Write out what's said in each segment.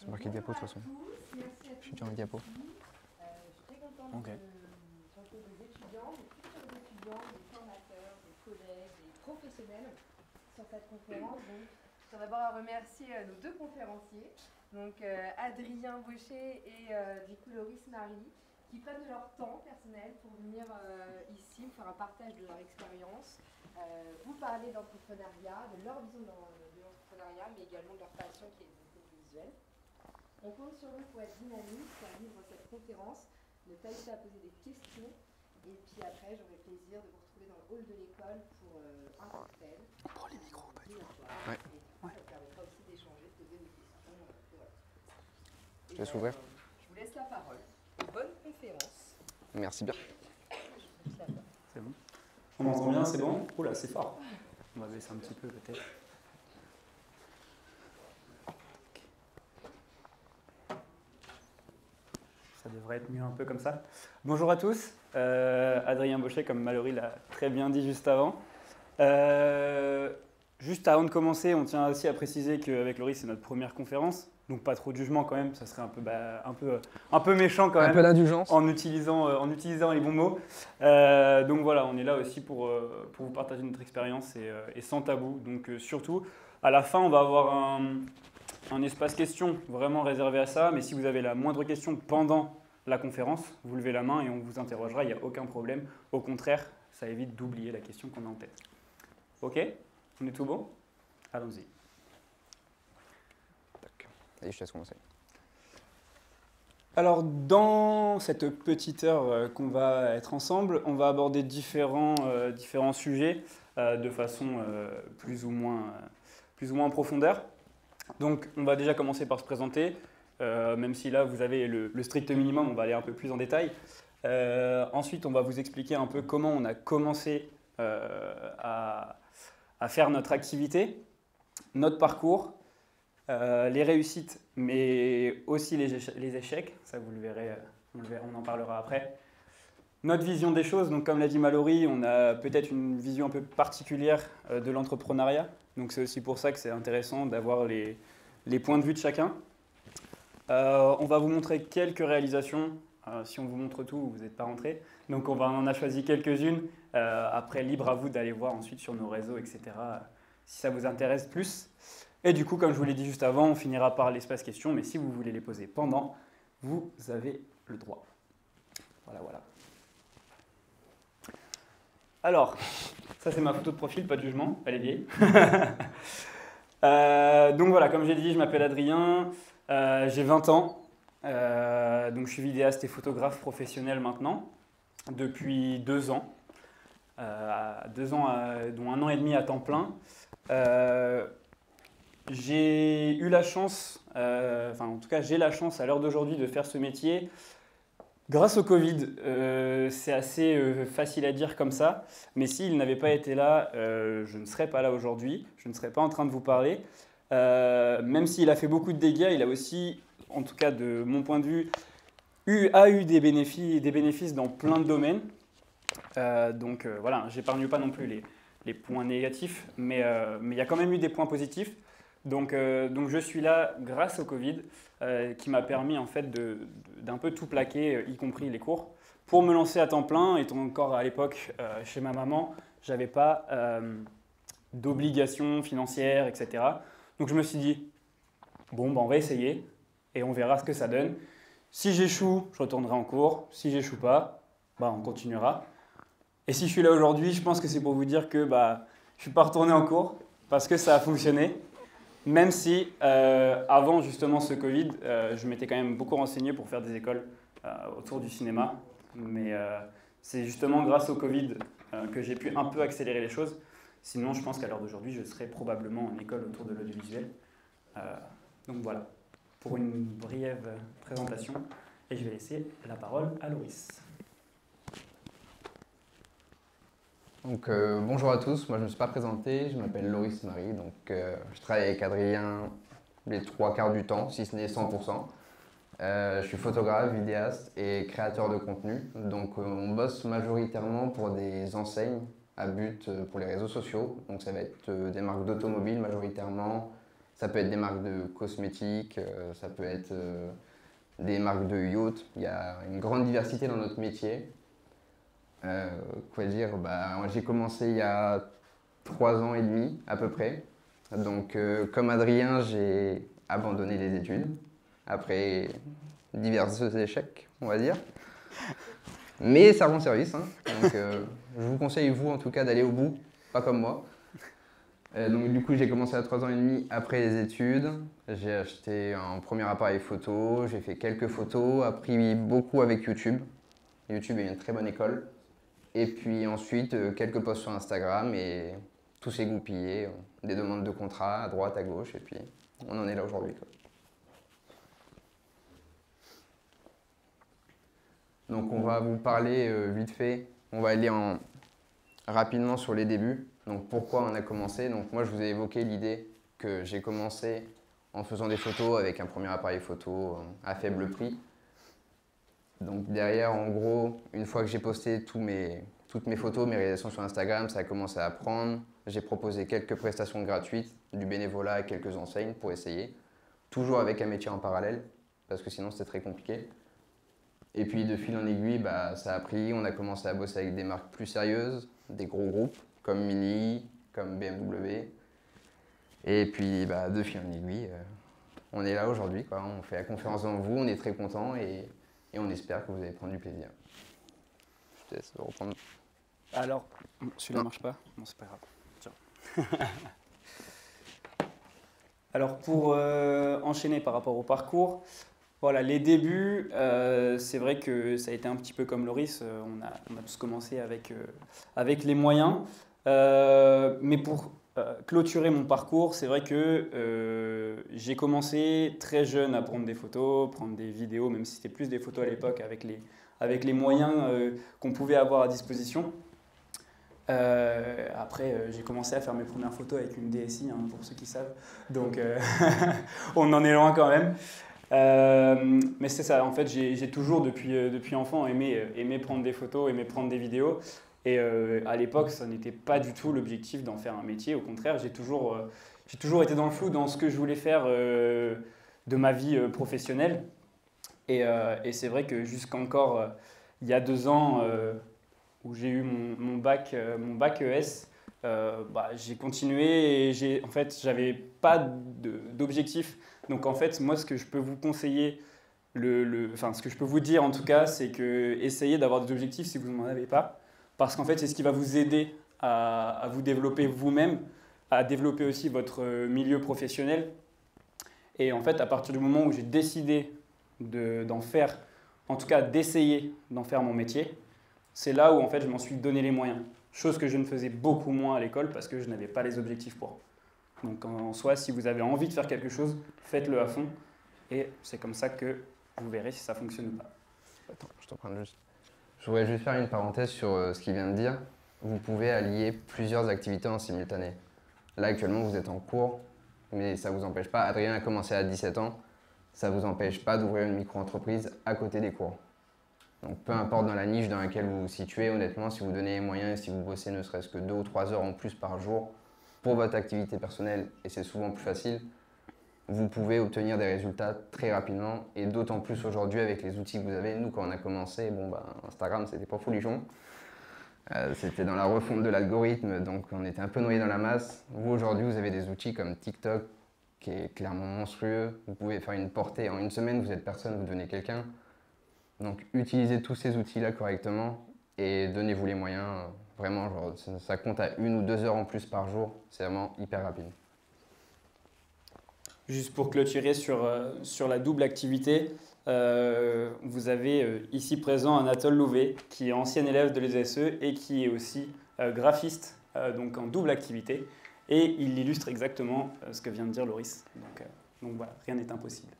C'est marqué diapo de toute façon. Je suis déjà en diapo. Je suis très contente de rencontrer des étudiants, des futurs étudiants, des formateurs, des collègues, des professionnels sur cette conférence. Donc, je tiens d'abord à remercier nos deux conférenciers, donc Adrien Baucher et du coup Loris Marie, qui prennent de leur temps personnel pour venir ici, faire un partage de leur expérience, vous parler d'entrepreneuriat, de leur vision de l'entrepreneuriat, mais également de leur passion qui est le visuel. On compte sur vous pour être dynamique, à vivre cette conférence, ne pas hésiter à poser des questions. Et puis après, j'aurai plaisir de vous retrouver dans le hall de l'école pour un cocktail. On prend les micros, pas du tout. Ouais. Et ça permettra aussi d'échanger, de poser des questions. Voilà. Je laisse ouvrir. Je vous laisse la parole. Bonne conférence. Merci bien. C'est bon. On m'entend bien, c'est bon? Oula, c'est fort. On va baisser un petit peu peut-être. Ça devrait être mieux un peu comme ça. Bonjour à tous. Adrien Baucher, comme Mallory l'a très bien dit juste avant. Juste avant de commencer, on tient aussi à préciser qu'avec Laurie, c'est notre première conférence. Donc pas trop de jugement quand même, ça serait un peu méchant quand même. Un peu d'indulgence. En utilisant les bons mots. Donc voilà, on est là aussi pour vous partager notre expérience et sans tabou. Donc surtout, à la fin, on va avoir un espace questions vraiment réservé à ça. Mais si vous avez la moindre question pendant la conférence, vous levez la main et on vous interrogera, il n'y a aucun problème. Au contraire, ça évite d'oublier la question qu'on a en tête. Ok? On est tout bon? Allons-y. Allez, je te laisse commencer. Alors, dans cette petite heure qu'on va être ensemble, on va aborder différents sujets de façon plus ou moins en profondeur. Donc, on va déjà commencer par se présenter. Même si là, vous avez le strict minimum, on va aller un peu plus en détail. Ensuite, on va vous expliquer un peu comment on a commencé à faire notre activité, notre parcours, les réussites, mais aussi les échecs. Ça, vous le verrez, on en parlera après. Notre vision des choses, donc comme l'a dit Mallory, on a peut-être une vision un peu particulière de l'entrepreneuriat. Donc c'est aussi pour ça que c'est intéressant d'avoir les points de vue de chacun. On va vous montrer quelques réalisations. Si on vous montre tout, vous n'êtes pas rentré. Donc on en a choisi quelques-unes. Après, libre à vous d'aller voir ensuite sur nos réseaux, etc. Si ça vous intéresse plus. Et du coup, comme je vous l'ai dit juste avant, on finira par l'espace questions. Mais si vous voulez les poser pendant, vous avez le droit. Voilà. Alors, ça c'est ma photo de profil, pas de jugement, elle est vieille. Donc voilà, comme j'ai dit, je m'appelle Adrien, j'ai 20 ans, donc je suis vidéaste et photographe professionnel maintenant, depuis 2 ans. 2 ans, dont 1 an et demi à temps plein. J'ai eu la chance, en tout cas j'ai la chance à l'heure d'aujourd'hui de faire ce métier grâce au Covid. C'est assez facile à dire comme ça, mais s'il n'avait pas été là, je ne serais pas là aujourd'hui, je ne serais pas en train de vous parler. Même s'il a fait beaucoup de dégâts, il a aussi, en tout cas de mon point de vue, a eu des bénéfices dans plein de domaines. Donc voilà, j'épargne pas non plus les points négatifs, mais il y a quand même eu des points positifs. Donc je suis là grâce au Covid, qui m'a permis en fait d'un peu tout plaquer, y compris les cours, pour me lancer à temps plein. Étant encore à l'époque chez ma maman, j'avais pas d'obligations financières, etc. Donc je me suis dit, bon, on va essayer et on verra ce que ça donne. Si j'échoue, je retournerai en cours. Si j'échoue pas, on continuera. Et si je suis là aujourd'hui, je pense que c'est pour vous dire que je ne suis pas retourné en cours parce que ça a fonctionné. Même si, avant justement ce Covid, je m'étais quand même beaucoup renseigné pour faire des écoles autour du cinéma. Mais c'est justement grâce au Covid que j'ai pu un peu accélérer les choses. Sinon, je pense qu'à l'heure d'aujourd'hui, je serais probablement en école autour de l'audiovisuel. Donc voilà, pour une brève présentation. Et je vais laisser la parole à Loris. Donc bonjour à tous, moi je ne me suis pas présenté, je m'appelle Loris Marie, donc je travaille avec Adrien les 3/4 du temps, si ce n'est 100%. Je suis photographe, vidéaste et créateur de contenu, donc on bosse majoritairement pour des enseignes à but pour les réseaux sociaux, donc ça va être des marques d'automobiles majoritairement Ça peut être des marques de cosmétiques, ça peut être des marques de yachts. Il y a une grande diversité dans notre métier. Quoi dire, moi, j'ai commencé il y a 3 ans et demi à peu près. Donc comme Adrien, j'ai abandonné les études après divers échecs, on va dire. Mais ça rend service, hein. Donc je vous conseille, vous en tout cas, d'aller au bout, pas comme moi. Donc du coup, j'ai commencé à 3 ans et demi après les études. J'ai acheté un premier appareil photo, j'ai fait quelques photos, appris beaucoup avec YouTube. YouTube est une très bonne école. Et puis ensuite, quelques posts sur Instagram et tout s'est goupillé. Des demandes de contrat à droite, à gauche, et puis on en est là aujourd'hui, quoi. Donc on va vous parler vite fait, on va aller rapidement sur les débuts. Donc pourquoi on a commencé? Donc moi je vous ai évoqué l'idée que j'ai commencé en faisant des photos avec un premier appareil photo à faible prix. Donc derrière, en gros, une fois que j'ai posté toutes mes photos, mes réalisations sur Instagram, ça a commencé à prendre. J'ai proposé quelques prestations gratuites, du bénévolat à quelques enseignes pour essayer. Toujours avec un métier en parallèle, parce que sinon c'était très compliqué. Et puis de fil en aiguille, ça a pris. On a commencé à bosser avec des marques plus sérieuses, des gros groupes comme Mini, comme BMW. Et puis de fil en aiguille, on est là aujourd'hui, quoi. On fait la confiance en vous, on est très contents et on espère que vous allez prendre du plaisir. Je te laisse reprendre. Alors, celui-là ne marche pas? Non, c'est pas grave. Tiens. Alors, pour enchaîner par rapport au parcours, voilà, les débuts, c'est vrai que ça a été un petit peu comme Loris, on a tous commencé avec les moyens. Mais pour clôturer mon parcours, c'est vrai que j'ai commencé très jeune à prendre des photos, prendre des vidéos, même si c'était plus des photos à l'époque avec les moyens qu'on pouvait avoir à disposition. Après, j'ai commencé à faire mes premières photos avec une DSI, hein, pour ceux qui savent. Donc, on en est loin quand même. Mais c'est ça, en fait, j'ai toujours depuis enfant aimé prendre des photos, aimé prendre des vidéos. Et à l'époque, ça n'était pas du tout l'objectif d'en faire un métier. Au contraire, j'ai toujours été dans le flou dans ce que je voulais faire de ma vie professionnelle. Et c'est vrai que jusqu'encore il y a 2 ans, où j'ai eu mon bac ES, j'ai continué et en fait, j'avais pas d'objectif. Donc en fait, moi, ce que je peux vous conseiller, ce que je peux vous dire en tout cas, c'est que essayez d'avoir des objectifs si vous n'en avez pas. Parce qu'en fait, c'est ce qui va vous aider à vous développer vous-même, à développer aussi votre milieu professionnel. Et en fait, à partir du moment où j'ai décidé d'en faire, en tout cas d'essayer d'en faire mon métier, c'est là où en fait je m'en suis donné les moyens. Chose que je ne faisais beaucoup moins à l'école parce que je n'avais pas les objectifs pour. Donc en soi, si vous avez envie de faire quelque chose, faites-le à fond. Et c'est comme ça que vous verrez si ça fonctionne ou pas. Attends, je t'en prends juste. Je voudrais juste faire une parenthèse sur ce qu'il vient de dire. Vous pouvez allier plusieurs activités en simultané. Là, actuellement, vous êtes en cours, mais ça ne vous empêche pas. Adrien a commencé à 17 ans. Ça ne vous empêche pas d'ouvrir une micro-entreprise à côté des cours. Donc, peu importe dans la niche dans laquelle vous vous situez, honnêtement, si vous donnez les moyens et si vous bossez ne serait-ce que 2 ou 3 heures en plus par jour pour votre activité personnelle, et c'est souvent plus facile, vous pouvez obtenir des résultats très rapidement et d'autant plus aujourd'hui avec les outils que vous avez. Nous, quand on a commencé, Instagram, c'était pas folichon. C'était dans la refonte de l'algorithme, donc on était un peu noyé dans la masse. Vous, aujourd'hui, vous avez des outils comme TikTok, qui est clairement monstrueux. Vous pouvez faire une portée. En une semaine, vous êtes personne, vous devenez quelqu'un. Donc, utilisez tous ces outils-là correctement et donnez-vous les moyens. Vraiment, ça compte à 1 ou 2 heures en plus par jour. C'est vraiment hyper rapide. Juste pour clôturer sur la double activité, vous avez ici présent Anatole Louvet, qui est ancien élève de l'ESSE et qui est aussi graphiste, donc en double activité. Et il illustre exactement ce que vient de dire Loris. Donc voilà, rien n'est impossible.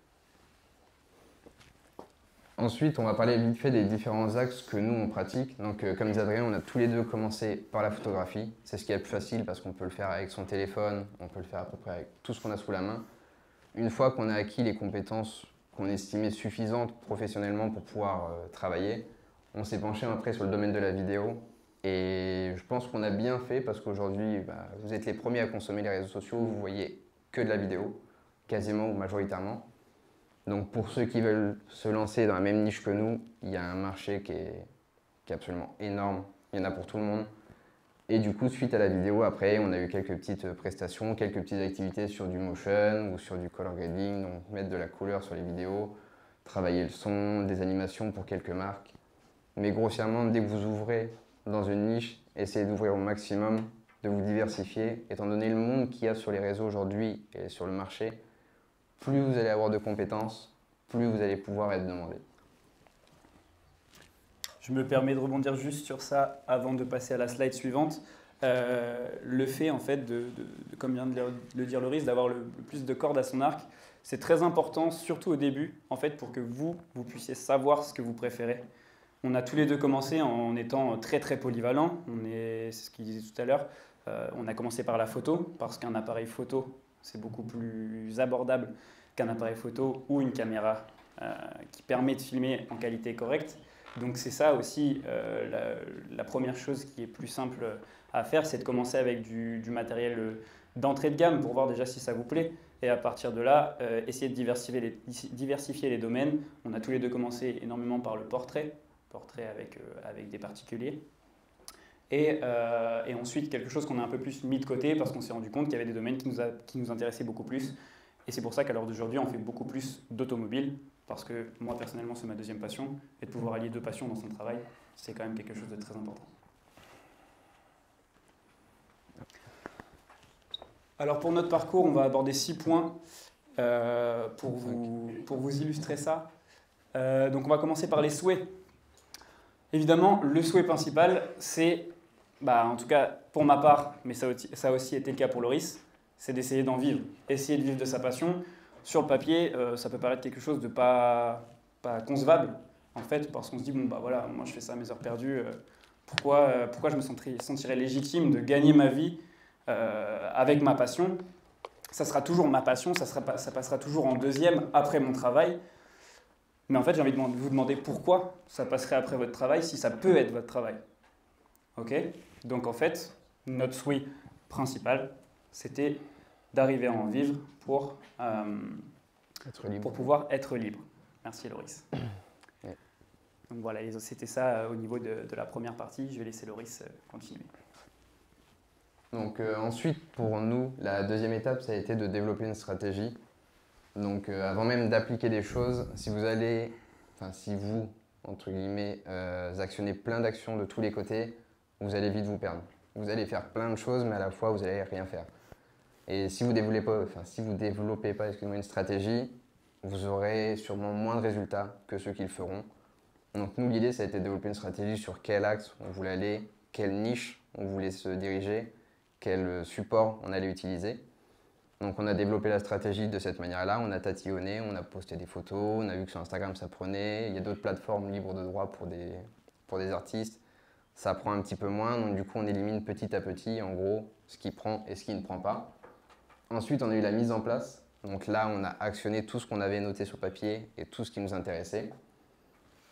Ensuite, on va parler vite fait des différents axes que nous, on pratique. Donc, comme disait Adrien, on a tous les deux commencé par la photographie. C'est ce qui est le plus facile parce qu'on peut le faire avec son téléphone, on peut le faire à peu près avec tout ce qu'on a sous la main. Une fois qu'on a acquis les compétences qu'on estimait suffisantes professionnellement pour pouvoir travailler, on s'est penché après sur le domaine de la vidéo. Et je pense qu'on a bien fait parce qu'aujourd'hui, vous êtes les premiers à consommer les réseaux sociaux, vous voyez que de la vidéo. quasiment ou majoritairement. Donc pour ceux qui veulent se lancer dans la même niche que nous, il y a un marché qui est absolument énorme. Il y en a pour tout le monde. Et du coup, suite à la vidéo, après, on a eu quelques petites prestations, quelques petites activités sur du motion ou sur du color grading, donc mettre de la couleur sur les vidéos, travailler le son, des animations pour quelques marques. Mais grossièrement, dès que vous ouvrez dans une niche, essayez d'ouvrir au maximum, de vous diversifier. Étant donné le monde qu'il y a sur les réseaux aujourd'hui et sur le marché, plus vous allez avoir de compétences, plus vous allez pouvoir être demandé. Je me permets de rebondir juste sur ça avant de passer à la slide suivante. Le fait, en fait, comme vient de le dire Loris, d'avoir le plus de cordes à son arc, c'est très important, surtout au début, en fait, pour que vous puissiez savoir ce que vous préférez. On a tous les deux commencé en étant très très polyvalents. C'est ce qu'il disait tout à l'heure. On a commencé par la photo, parce qu'un appareil photo, c'est beaucoup plus abordable qu'un appareil photo ou une caméra qui permet de filmer en qualité correcte. Donc c'est ça aussi la première chose qui est plus simple à faire, c'est de commencer avec du matériel d'entrée de gamme pour voir déjà si ça vous plaît. Et à partir de là, essayer de diversifier les domaines. On a tous les deux commencé énormément par le portrait avec des particuliers. Et ensuite, quelque chose qu'on a un peu plus mis de côté parce qu'on s'est rendu compte qu'il y avait des domaines qui nous intéressaient beaucoup plus. Et c'est pour ça qu'à l'heure d'aujourd'hui, on fait beaucoup plus d'automobile. Parce que moi, personnellement, c'est ma deuxième passion. Et de pouvoir allier deux passions dans son travail, c'est quand même quelque chose de très important. Alors pour notre parcours, on va aborder 6 points pour vous illustrer ça. Donc on va commencer par les souhaits. Évidemment, le souhait principal, c'est, en tout cas pour ma part, mais ça a aussi été le cas pour Loris, c'est d'essayer d'en vivre, essayer de vivre de sa passion. Sur le papier, ça peut paraître quelque chose de pas concevable, en fait, parce qu'on se dit, voilà, moi je fais ça à mes heures perdues, pourquoi je me sentirais légitime de gagner ma vie avec ma passion? Ça sera toujours ma passion, ça passera toujours en deuxième après mon travail. Mais en fait, j'ai envie de vous demander pourquoi ça passerait après votre travail si ça peut être votre travail. Ok? Donc en fait, notre souhait principal, c'était d'arriver à en vivre pour pouvoir être libre. Merci Loris. Ouais. Donc voilà, c'était ça au niveau de la première partie. Je vais laisser Loris continuer. Donc ensuite, pour nous, la deuxième étape, ça a été de développer une stratégie. Donc avant même d'appliquer des choses, si vous, entre guillemets, actionnez plein d'actions de tous les côtés, vous allez vite vous perdre. Vous allez faire plein de choses, mais à la fois, vous n'allez rien faire. Et si vous ne développez pas une stratégie, vous aurez sûrement moins de résultats que ceux qui le feront. Donc nous, l'idée, ça a été de développer une stratégie sur quel axe on voulait aller, quelle niche on voulait se diriger, quel support on allait utiliser. Donc on a développé la stratégie de cette manière-là, on a tatillonné, on a posté des photos, on a vu que sur Instagram ça prenait, il y a d'autres plateformes libres de droit pour des artistes, ça prend un petit peu moins, donc du coup on élimine petit à petit en gros ce qui prend et ce qui ne prend pas. Ensuite, on a eu la mise en place. Donc là, on a actionné tout ce qu'on avait noté sur papier et tout ce qui nous intéressait.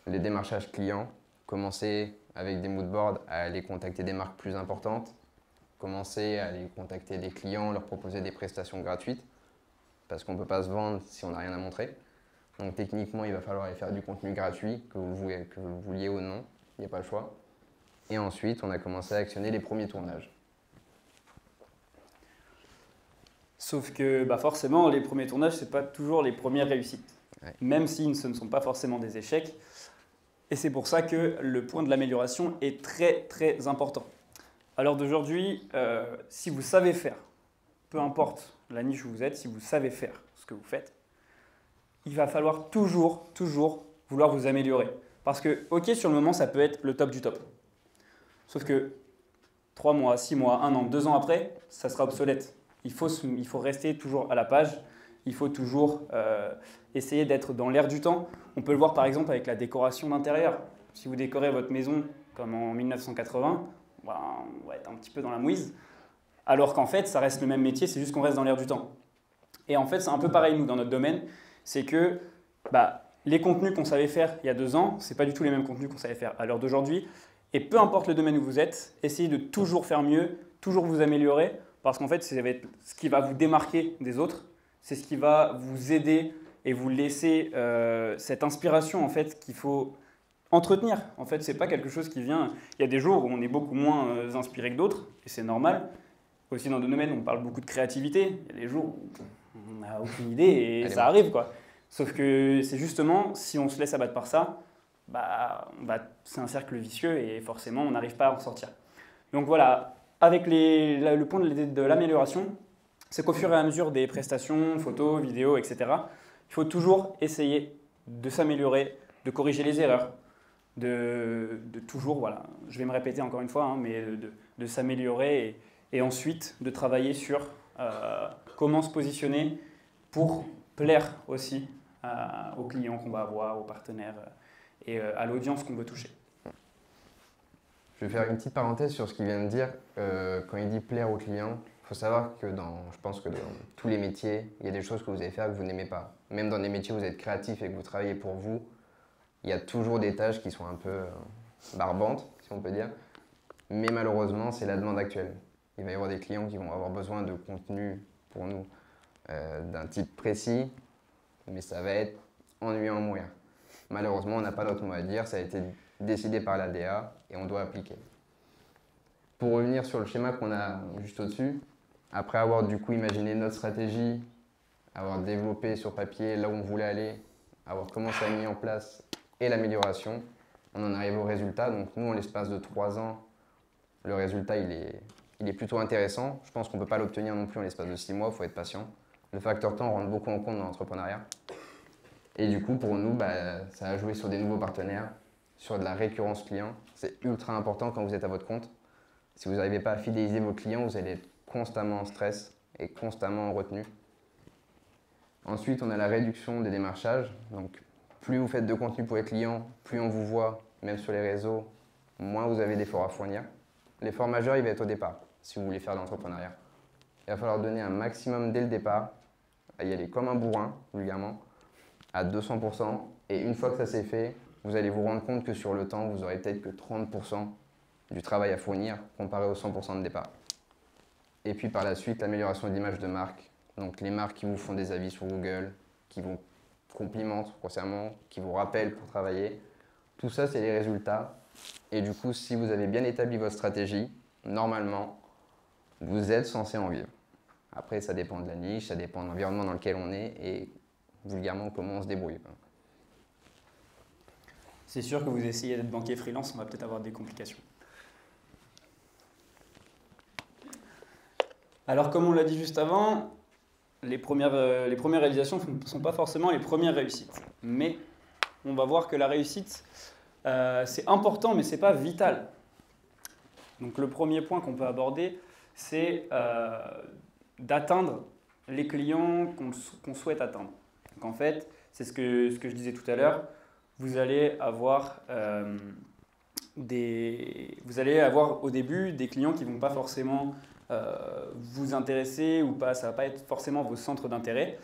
Les démarchages clients, commencer avec des moodboards à aller contacter des marques plus importantes, commencer à aller contacter des clients, leur proposer des prestations gratuites, parce qu'on ne peut pas se vendre si on n'a rien à montrer. Donc techniquement, il va falloir aller faire du contenu gratuit, que vous le vouliez ou non, il n'y a pas le choix. Et ensuite, on a commencé à actionner les premiers tournages. Sauf que forcément, les premiers tournages, ce n'est pas toujours les premières réussites. Ouais. Même si ce ne sont pas forcément des échecs. Et c'est pour ça que le point de l'amélioration est très très important. À l'heure d'aujourd'hui, si vous savez faire, peu importe la niche où vous êtes, si vous savez faire ce que vous faites, il va falloir toujours vouloir vous améliorer. Parce que, ok, sur le moment, ça peut être le top du top. Sauf que 3 mois, 6 mois, 1 an, 2 ans après, ça sera obsolète. Il faut rester toujours à la page, il faut toujours essayer d'être dans l'air du temps. On peut le voir par exemple avec la décoration d'intérieur. Si vous décorez votre maison comme en 1980, on va être un petit peu dans la mouise. Alors qu'en fait, ça reste le même métier, c'est juste qu'on reste dans l'air du temps. Et en fait, c'est un peu pareil nous dans notre domaine, c'est que les contenus qu'on savait faire il y a 2 ans, ce n'est pas du tout les mêmes contenus qu'on savait faire à l'heure d'aujourd'hui. Et peu importe le domaine où vous êtes, essayez de toujours faire mieux, toujours vous améliorer, parce qu'en fait, ça va être ce qui va vous démarquer des autres c'est ce qui va vous aider et vous laisser cette inspiration en fait qu'il faut entretenir. En fait, c'est pas quelque chose qui vient. Il y a des jours où on est beaucoup moins inspiré que d'autres, et c'est normal. Aussi dans nos domaines, on parle beaucoup de créativité. Il y a des jours où on n'a aucune idée et ça arrive, quoi. Sauf que c'est justement, si on se laisse abattre par ça, c'est un cercle vicieux et forcément, on n'arrive pas à en sortir. Donc voilà, avec le point de l'amélioration, c'est qu'au fur et à mesure des prestations, photos, vidéos, etc., il faut toujours essayer de s'améliorer, de corriger les erreurs, de toujours, voilà, je vais me répéter encore une fois, hein, mais de s'améliorer et ensuite de travailler sur comment se positionner pour plaire aussi aux clients qu'on va avoir, aux partenaires et à l'audience qu'on veut toucher. Je vais faire une petite parenthèse sur ce qu'il vient de dire. Quand il dit plaire aux clients, il faut savoir que je pense que dans tous les métiers, il y a des choses que vous allez faire que vous n'aimez pas. Même dans des métiers où vous êtes créatif et que vous travaillez pour vous, il y a toujours des tâches qui sont un peu barbantes, si on peut dire. Mais malheureusement, c'est la demande actuelle. Il va y avoir des clients qui vont avoir besoin de contenu pour nous d'un type précis, mais ça va être ennuyant à mourir. Malheureusement, on n'a pas d'autre mot à dire, ça a été décidé par l'ADA et on doit appliquer. Pour revenir sur le schéma qu'on a juste au-dessus, après avoir du coup imaginé notre stratégie, avoir développé sur papier là où on voulait aller, avoir commencé à mettre en place et l'amélioration, on en arrive au résultat. Donc nous, en l'espace de 3 ans, le résultat il est plutôt intéressant. Je pense qu'on ne peut pas l'obtenir non plus en l'espace de 6 mois, il faut être patient. Le facteur temps rentre beaucoup en compte dans l'entrepreneuriat. Et du coup, pour nous, ça a joué sur des nouveaux partenaires, sur de la récurrence client. C'est ultra important quand vous êtes à votre compte. Si vous n'arrivez pas à fidéliser vos clients, vous allez être constamment en stress et constamment en retenue. Ensuite, on a la réduction des démarchages. Donc, plus vous faites de contenu pour les clients, plus on vous voit, même sur les réseaux, moins vous avez d'efforts à fournir. L'effort majeur, il va être au départ, si vous voulez faire de l'entrepreneuriat. Il va falloir donner un maximum dès le départ, à y aller comme un bourrin, vulgairement, à 200%. Et une fois que ça s'est fait, vous allez vous rendre compte que sur le temps, vous aurez peut-être que 30% du travail à fournir comparé aux 100% de départ. Et puis par la suite, l'amélioration de l'image de marque. Donc les marques qui vous font des avis sur Google, qui vous complimentent grossièrement, qui vous rappellent pour travailler. Tout ça, c'est les résultats. Et du coup, si vous avez bien établi votre stratégie, normalement, vous êtes censé en vivre. Après, ça dépend de la niche, ça dépend de l'environnement dans lequel on est et vulgairement comment on se débrouille. C'est sûr que vous essayez d'être banquier freelance, on va peut-être avoir des complications. Alors, comme on l'a dit juste avant, les premières réalisations ne sont pas forcément les premières réussites. Mais on va voir que la réussite, c'est important, mais ce n'est pas vital. Donc le premier point qu'on peut aborder, c'est d'atteindre les clients qu'on souhaite atteindre. Donc en fait, c'est ce que je disais tout à l'heure, vous allez avoir au début des clients qui ne vont pas forcément vous intéresser ou pas, ça ne va pas être forcément vos centres d'intérêt.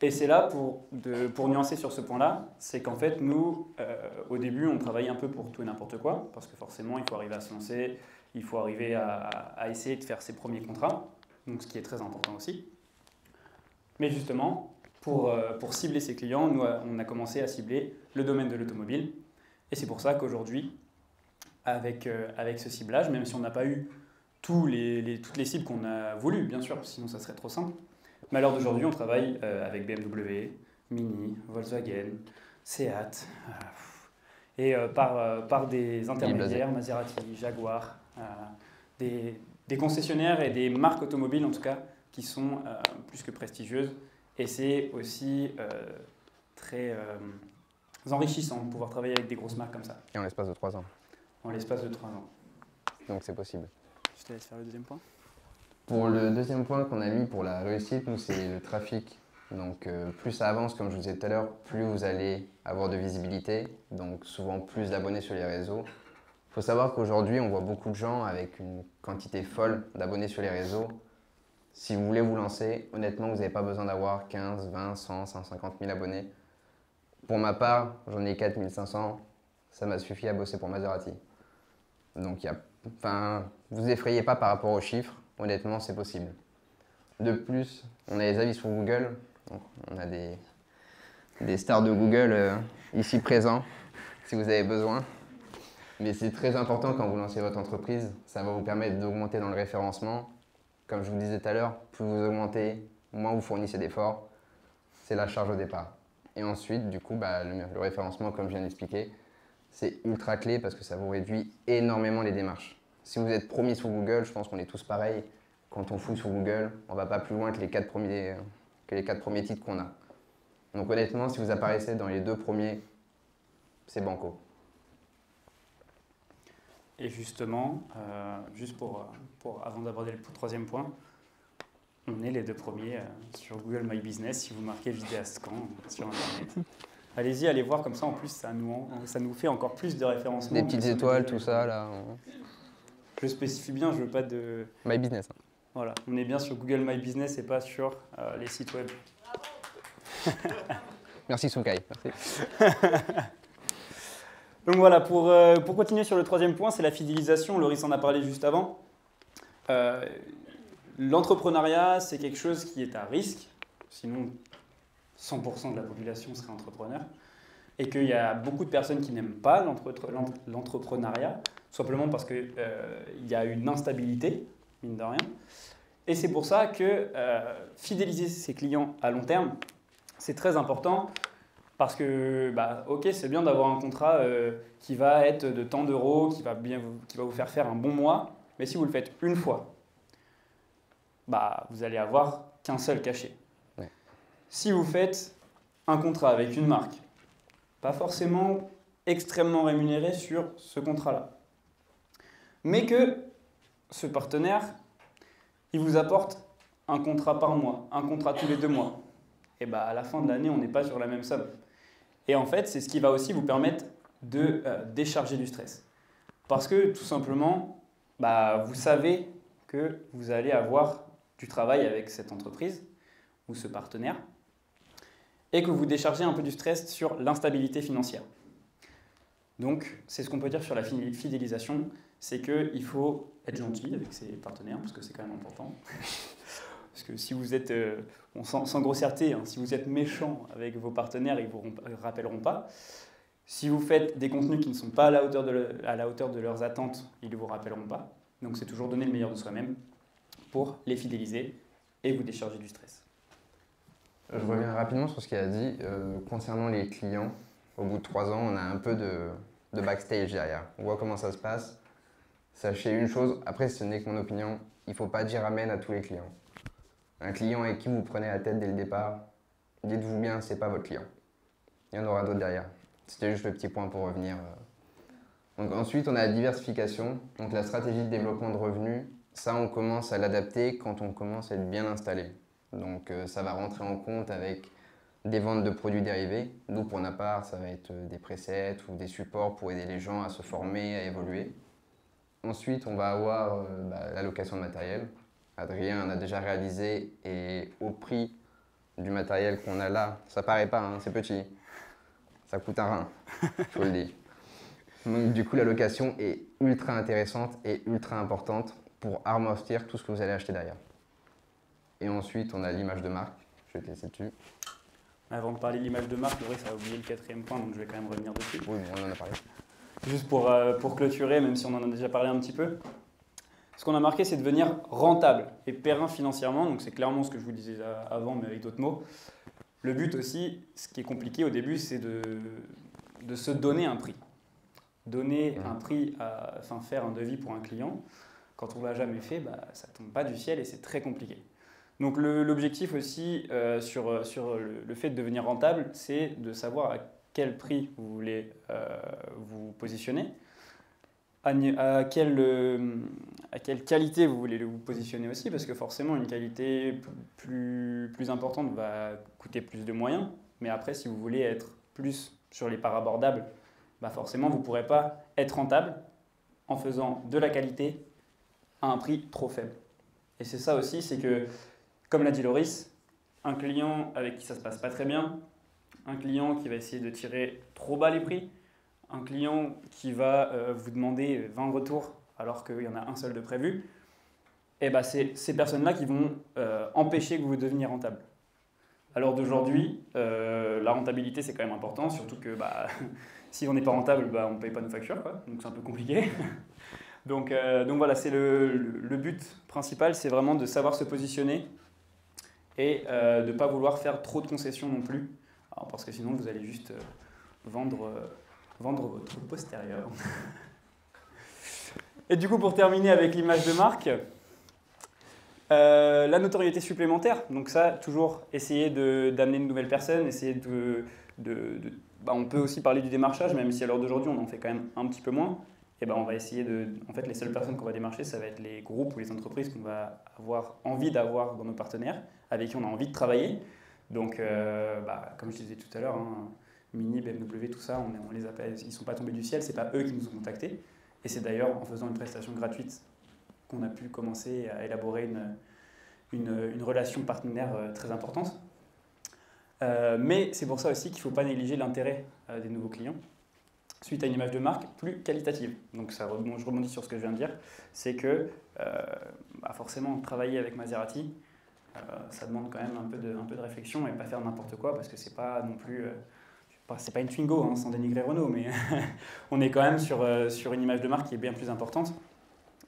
Et c'est là, pour nuancer sur ce point-là, c'est qu'en fait, nous, au début, on travaille un peu pour tout et n'importe quoi, parce que forcément, il faut arriver à se lancer, il faut arriver à essayer de faire ses premiers contrats, donc ce qui est très important aussi. Mais justement, pour cibler ses clients, nous, on a commencé à cibler le domaine de l'automobile. Et c'est pour ça qu'aujourd'hui, avec ce ciblage, même si on n'a pas eu toutes les cibles qu'on a voulu, bien sûr, sinon ça serait trop simple. Mais à l'heure d'aujourd'hui, on travaille avec BMW, Mini, Volkswagen, Seat, et par des intermédiaires, Maserati, Jaguar, des concessionnaires et des marques automobiles en tout cas, qui sont plus que prestigieuses. Et c'est aussi très enrichissant de pouvoir travailler avec des grosses marques comme ça. Et en l'espace de 3 ans. En l'espace de 3 ans. Donc c'est possible. Je te laisse faire le deuxième point. Pour le deuxième point qu'on a mis pour la réussite, nous, c'est le trafic. Donc plus ça avance, comme je vous disais tout à l'heure, plus vous allez avoir de visibilité, donc souvent plus d'abonnés sur les réseaux. Il faut savoir qu'aujourd'hui, on voit beaucoup de gens avec une quantité folle d'abonnés sur les réseaux. Si vous voulez vous lancer, honnêtement, vous n'avez pas besoin d'avoir 15, 20, 100, 150 000 abonnés. Pour ma part, j'en ai 4 500, ça m'a suffi à bosser pour Maserati. Donc vous effrayez pas par rapport aux chiffres, honnêtement, c'est possible. De plus, on a les avis sur Google. Donc, on a des stars de Google ici présents, si vous avez besoin. Mais c'est très important quand vous lancez votre entreprise. Ça va vous permettre d'augmenter dans le référencement. Comme je vous disais tout à l'heure, plus vous augmentez, moins vous fournissez d'efforts. C'est la charge au départ. Et ensuite, du coup, le référencement, comme je viens d'expliquer, c'est ultra clé parce que ça vous réduit énormément les démarches. Si vous êtes premier sur Google, je pense qu'on est tous pareils. Quand on fouille sur Google, on ne va pas plus loin que les 4 premiers titres qu'on a. Donc honnêtement, si vous apparaissez dans les 2 premiers, c'est banco. Et justement, juste avant d'aborder le 3e point, on est les 2 premiers sur Google My Business si vous marquez Vidéascan sur Internet. Allez-y, allez voir, comme ça en plus ça nous fait encore plus de référencement. Des petites étoiles, tout ça là. Je spécifie bien, je veux pas de... My Business. Hein. Voilà, on est bien sur Google My Business et pas sur les sites web. Merci Soukai, merci. Donc voilà, pour continuer sur le 3e point, c'est la fidélisation. Loris en a parlé juste avant. L'entrepreneuriat, c'est quelque chose qui est à risque, sinon 100% de la population serait entrepreneur, et qu'il y a beaucoup de personnes qui n'aiment pas l'entrepreneuriat, simplement parce qu'il y a une instabilité, mine de rien. Et c'est pour ça que fidéliser ses clients à long terme, c'est très important. Parce que, ok, c'est bien d'avoir un contrat qui va être de tant d'euros, qui va vous faire un bon mois, mais si vous le faites une fois, vous allez avoir qu'un seul cachet. Ouais. Si vous faites un contrat avec une marque, pas forcément extrêmement rémunéré sur ce contrat-là, mais que ce partenaire, il vous apporte un contrat par mois, un contrat tous les 2 mois, et à la fin de l'année, on n'est pas sur la même somme. Et en fait, c'est ce qui va aussi vous permettre de décharger du stress. Parce que tout simplement, vous savez que vous allez avoir du travail avec cette entreprise ou ce partenaire et que vous déchargez un peu du stress sur l'instabilité financière. Donc, c'est ce qu'on peut dire sur la fidélisation, c'est qu'il faut être gentil avec ses partenaires, parce que c'est quand même important. Parce que si vous êtes, sans grossièreté, si vous êtes méchant avec vos partenaires, ils ne vous rappelleront pas. Si vous faites des contenus qui ne sont pas à la hauteur de leurs attentes, ils ne vous rappelleront pas. Donc c'est toujours donner le meilleur de soi-même pour les fidéliser et vous décharger du stress. Je reviens rapidement sur ce qu'il a dit. Concernant les clients, au bout de 3 ans, on a un peu de backstage derrière. On voit comment ça se passe. Sachez une chose, après ce n'est que mon opinion, il ne faut pas dire amen à tous les clients. Un client avec qui vous prenez la tête dès le départ, dites-vous bien, ce n'est pas votre client. Il y en aura d'autres derrière. C'était juste le petit point pour revenir. Donc ensuite, on a la diversification. Donc la stratégie de développement de revenus, ça, on commence à l'adapter quand on commence à être bien installé. Donc ça va rentrer en compte avec des ventes de produits dérivés. Nous, pour notre part, ça va être des presets ou des supports pour aider les gens à se former, à évoluer. Ensuite, on va avoir la location de matériel. Adrien en a déjà réalisé et au prix du matériel qu'on a là, ça paraît pas, c'est petit. Ça coûte un rein, je vous le dis. Donc du coup, la location est ultra intéressante et ultra importante pour amortir tout ce que vous allez acheter derrière. Et ensuite, on a l'image de marque. Je vais te laisser dessus. Avant de parler de l'image de marque, Loris a oublié le 4e point, donc je vais quand même revenir dessus. Oui, on en a parlé. Juste pour clôturer, même si on en a déjà parlé un petit peu. Ce qu'on a marqué, c'est devenir rentable et périn financièrement. Donc c'est clairement ce que je vous disais avant, mais avec d'autres mots. Le but aussi, ce qui est compliqué au début, c'est de se donner un prix. Donner un prix, faire un devis pour un client, quand on ne l'a jamais fait, ça ne tombe pas du ciel et c'est très compliqué. Donc l'objectif aussi sur le fait de devenir rentable, c'est de savoir à quel prix vous voulez vous positionner, à quelle qualité vous voulez vous positionner aussi, parce que forcément une qualité plus importante va coûter plus de moyens, mais après si vous voulez être plus sur les parts abordables, forcément vous ne pourrez pas être rentable en faisant de la qualité à un prix trop faible. Et c'est ça aussi, c'est que, comme l'a dit Loris, un client avec qui ça ne se passe pas très bien, un client qui va essayer de tirer trop bas les prix, un client qui va vous demander 20 retours alors qu'il y en a un seul de prévu, et bah, c'est ces personnes-là qui vont empêcher que vous deveniez rentable. À l'heure d'aujourd'hui, la rentabilité, c'est quand même important, surtout que bah, si on n'est pas rentable, bah, on ne paye pas nos factures, quoi. Donc c'est un peu compliqué. Donc voilà, c'est le but principal, c'est vraiment de savoir se positionner et de ne pas vouloir faire trop de concessions non plus, alors, parce que sinon vous allez juste vendre votre postérieur. Et du coup, pour terminer avec l'image de marque, la notoriété supplémentaire, donc ça, toujours essayer d'amener de nouvelles personnes, essayer bah, on peut aussi parler du démarchage, même si à l'heure d'aujourd'hui on en fait quand même un petit peu moins. Et ben on va essayer en fait, les seules personnes qu'on va démarcher, ça va être les groupes ou les entreprises qu'on va avoir envie d'avoir dans nos partenaires, avec qui on a envie de travailler. Donc, bah, comme je disais tout à l'heure, hein, Mini, BMW, tout ça, on les appelle, ils ne sont pas tombés du ciel, c'est pas eux qui nous ont contactés. Et c'est d'ailleurs en faisant une prestation gratuite qu'on a pu commencer à élaborer une relation partenaire très importante. Mais c'est pour ça aussi qu'il ne faut pas négliger l'intérêt des nouveaux clients suite à une image de marque plus qualitative. Donc ça, je rebondis sur ce que je viens de dire, c'est que bah forcément travailler avec Maserati, ça demande quand même un peu de réflexion et pas faire n'importe quoi, parce que c'est pas non plus, c'est pas une Twingo, hein, sans dénigrer Renault, mais on est quand même sur une image de marque qui est bien plus importante.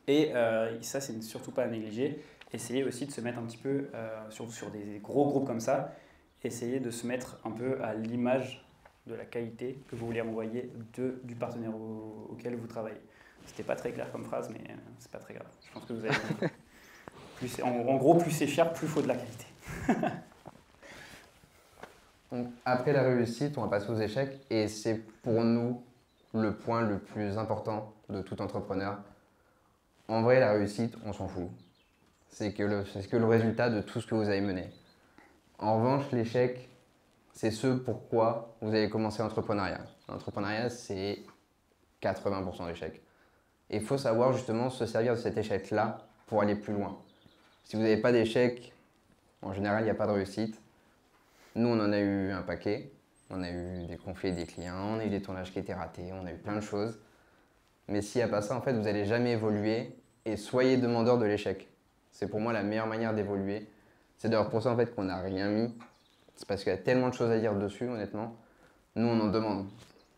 Et ça, c'est surtout pas à négliger. Essayez aussi de se mettre un petit peu, surtout sur des gros groupes comme ça, essayez de se mettre un peu à l'image de la qualité que vous voulez envoyer du partenaire auquel vous travaillez. C'était pas très clair comme phrase, mais c'est pas très grave. Je pense que vous avez compris. En gros, plus c'est cher, plus il faut de la qualité. Donc, après la réussite, on va passer aux échecs. Et c'est pour nous le point le plus important de tout entrepreneur. En vrai, la réussite, on s'en fout. C'est que le résultat de tout ce que vous avez mené. En revanche, l'échec, c'est ce pourquoi vous avez commencé l'entrepreneuriat. L'entrepreneuriat, c'est 80% d'échecs. Et il faut savoir justement se servir de cet échec-là pour aller plus loin. Si vous n'avez pas d'échec, en général, il n'y a pas de réussite. Nous, on en a eu un paquet. On a eu des conflits avec des clients, on a eu des tournages qui étaient ratés, on a eu plein de choses. Mais s'il n'y a pas ça, en fait, vous n'allez jamais évoluer et soyez demandeur de l'échec. C'est pour moi la meilleure manière d'évoluer. C'est d'ailleurs pour ça en fait qu'on n'a rien mis. C'est parce qu'il y a tellement de choses à dire dessus, honnêtement. Nous, on en demande.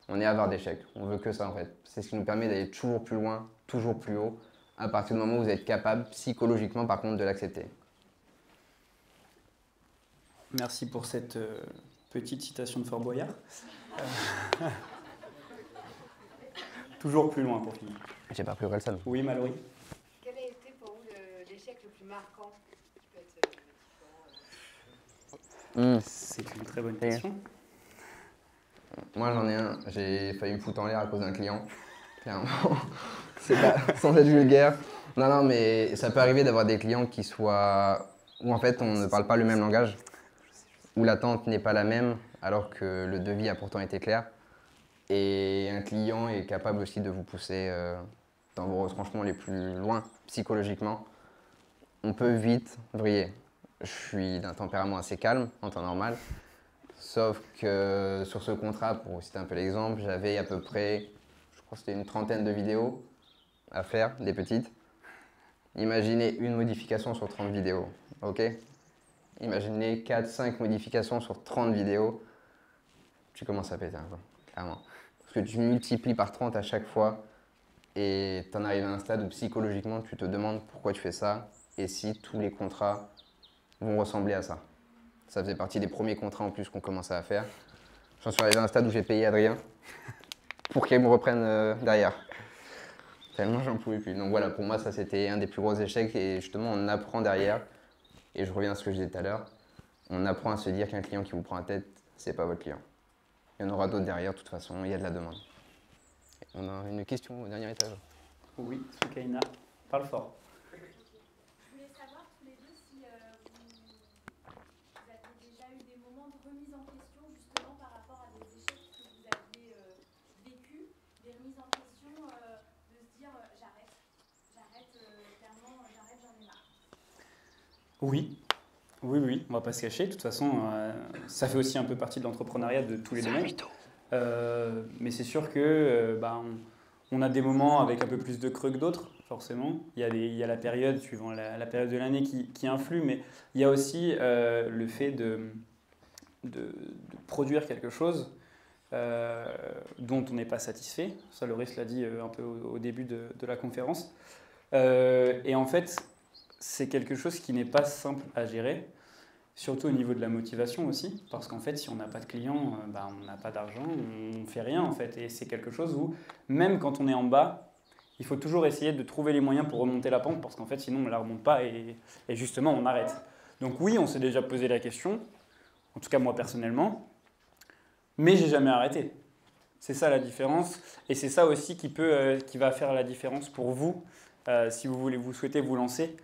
On est avare d'échecs. On veut que ça, en fait. C'est ce qui nous permet d'aller toujours plus loin, toujours plus haut, à partir du moment où vous êtes capable, psychologiquement, par contre, de l'accepter. Merci pour cette petite citation de Fort Boyard. Toujours plus loin pour finir. J'ai pas pris Orelsan. Oui, Mallory. Quel a été pour vous l'échec le plus marquant qui peut être C'est une très bonne question. Moi, j'en ai un. J'ai failli me foutre en l'air à cause d'un client. Clairement. C'est pas sans être vulgaire. Non, mais ça peut arriver d'avoir des clients qui soient... où en fait, on ne parle pas le même langage, où l'attente n'est pas la même, alors que le devis a pourtant été clair. Et un client est capable aussi de vous pousser dans vos retranchements les plus loin, psychologiquement. On peut vite vriller. Je suis d'un tempérament assez calme, en temps normal. Sauf que sur ce contrat, pour citer un peu l'exemple, j'avais à peu près, je crois que c'était une trentaine de vidéos à faire, des petites. Imaginez une modification sur 30 vidéos, ok? Imaginez 4-5 modifications sur 30 vidéos. Tu commences à péter un peu, clairement. Parce que tu multiplies par 30 à chaque fois et tu en arrives à un stade où psychologiquement tu te demandes pourquoi tu fais ça et si tous les contrats vont ressembler à ça. Ça faisait partie des premiers contrats en plus qu'on commençait à faire. J'en suis arrivé à un stade où j'ai payé Adrien pour qu'il me reprenne derrière. Tellement j'en pouvais plus. Donc voilà, pour moi ça c'était un des plus gros échecs et justement on apprend derrière. Et je reviens à ce que je disais tout à l'heure. On apprend à se dire qu'un client qui vous prend la tête, c'est pas votre client. Il y en aura d'autres derrière, de toute façon, il y a de la demande. On a une question au dernier étage. Oui, Soukaina, parle fort. Je voulais savoir tous les deux si vous avez déjà eu des moments de remise en question justement par rapport à des échecs que vous aviez vécus, des remises en question de se dire clairement j'arrête, j'en ai marre. Oui, on va pas se cacher. De toute façon, ça fait aussi un peu partie de l'entrepreneuriat de tous les domaines. Mais c'est sûr que On a des moments avec un peu plus de creux que d'autres, forcément. Il y a la période, suivant la période de l'année qui influe, mais il y a aussi le fait de produire quelque chose dont on n'est pas satisfait. Ça, Loris l'a dit un peu au début de la conférence. Et en fait, c'est quelque chose qui n'est pas simple à gérer, surtout au niveau de la motivation aussi, parce qu'en fait, si on n'a pas de clients, on n'a pas d'argent, on ne fait rien en fait. Et c'est quelque chose où, même quand on est en bas, il faut toujours essayer de trouver les moyens pour remonter la pente, parce qu'en fait, sinon, on ne la remonte pas et justement, on arrête. Donc oui, on s'est déjà posé la question, en tout cas moi personnellement, mais j'ai jamais arrêté. C'est ça la différence, et c'est ça aussi qui va faire la différence pour vous, si vous souhaitez vous lancer.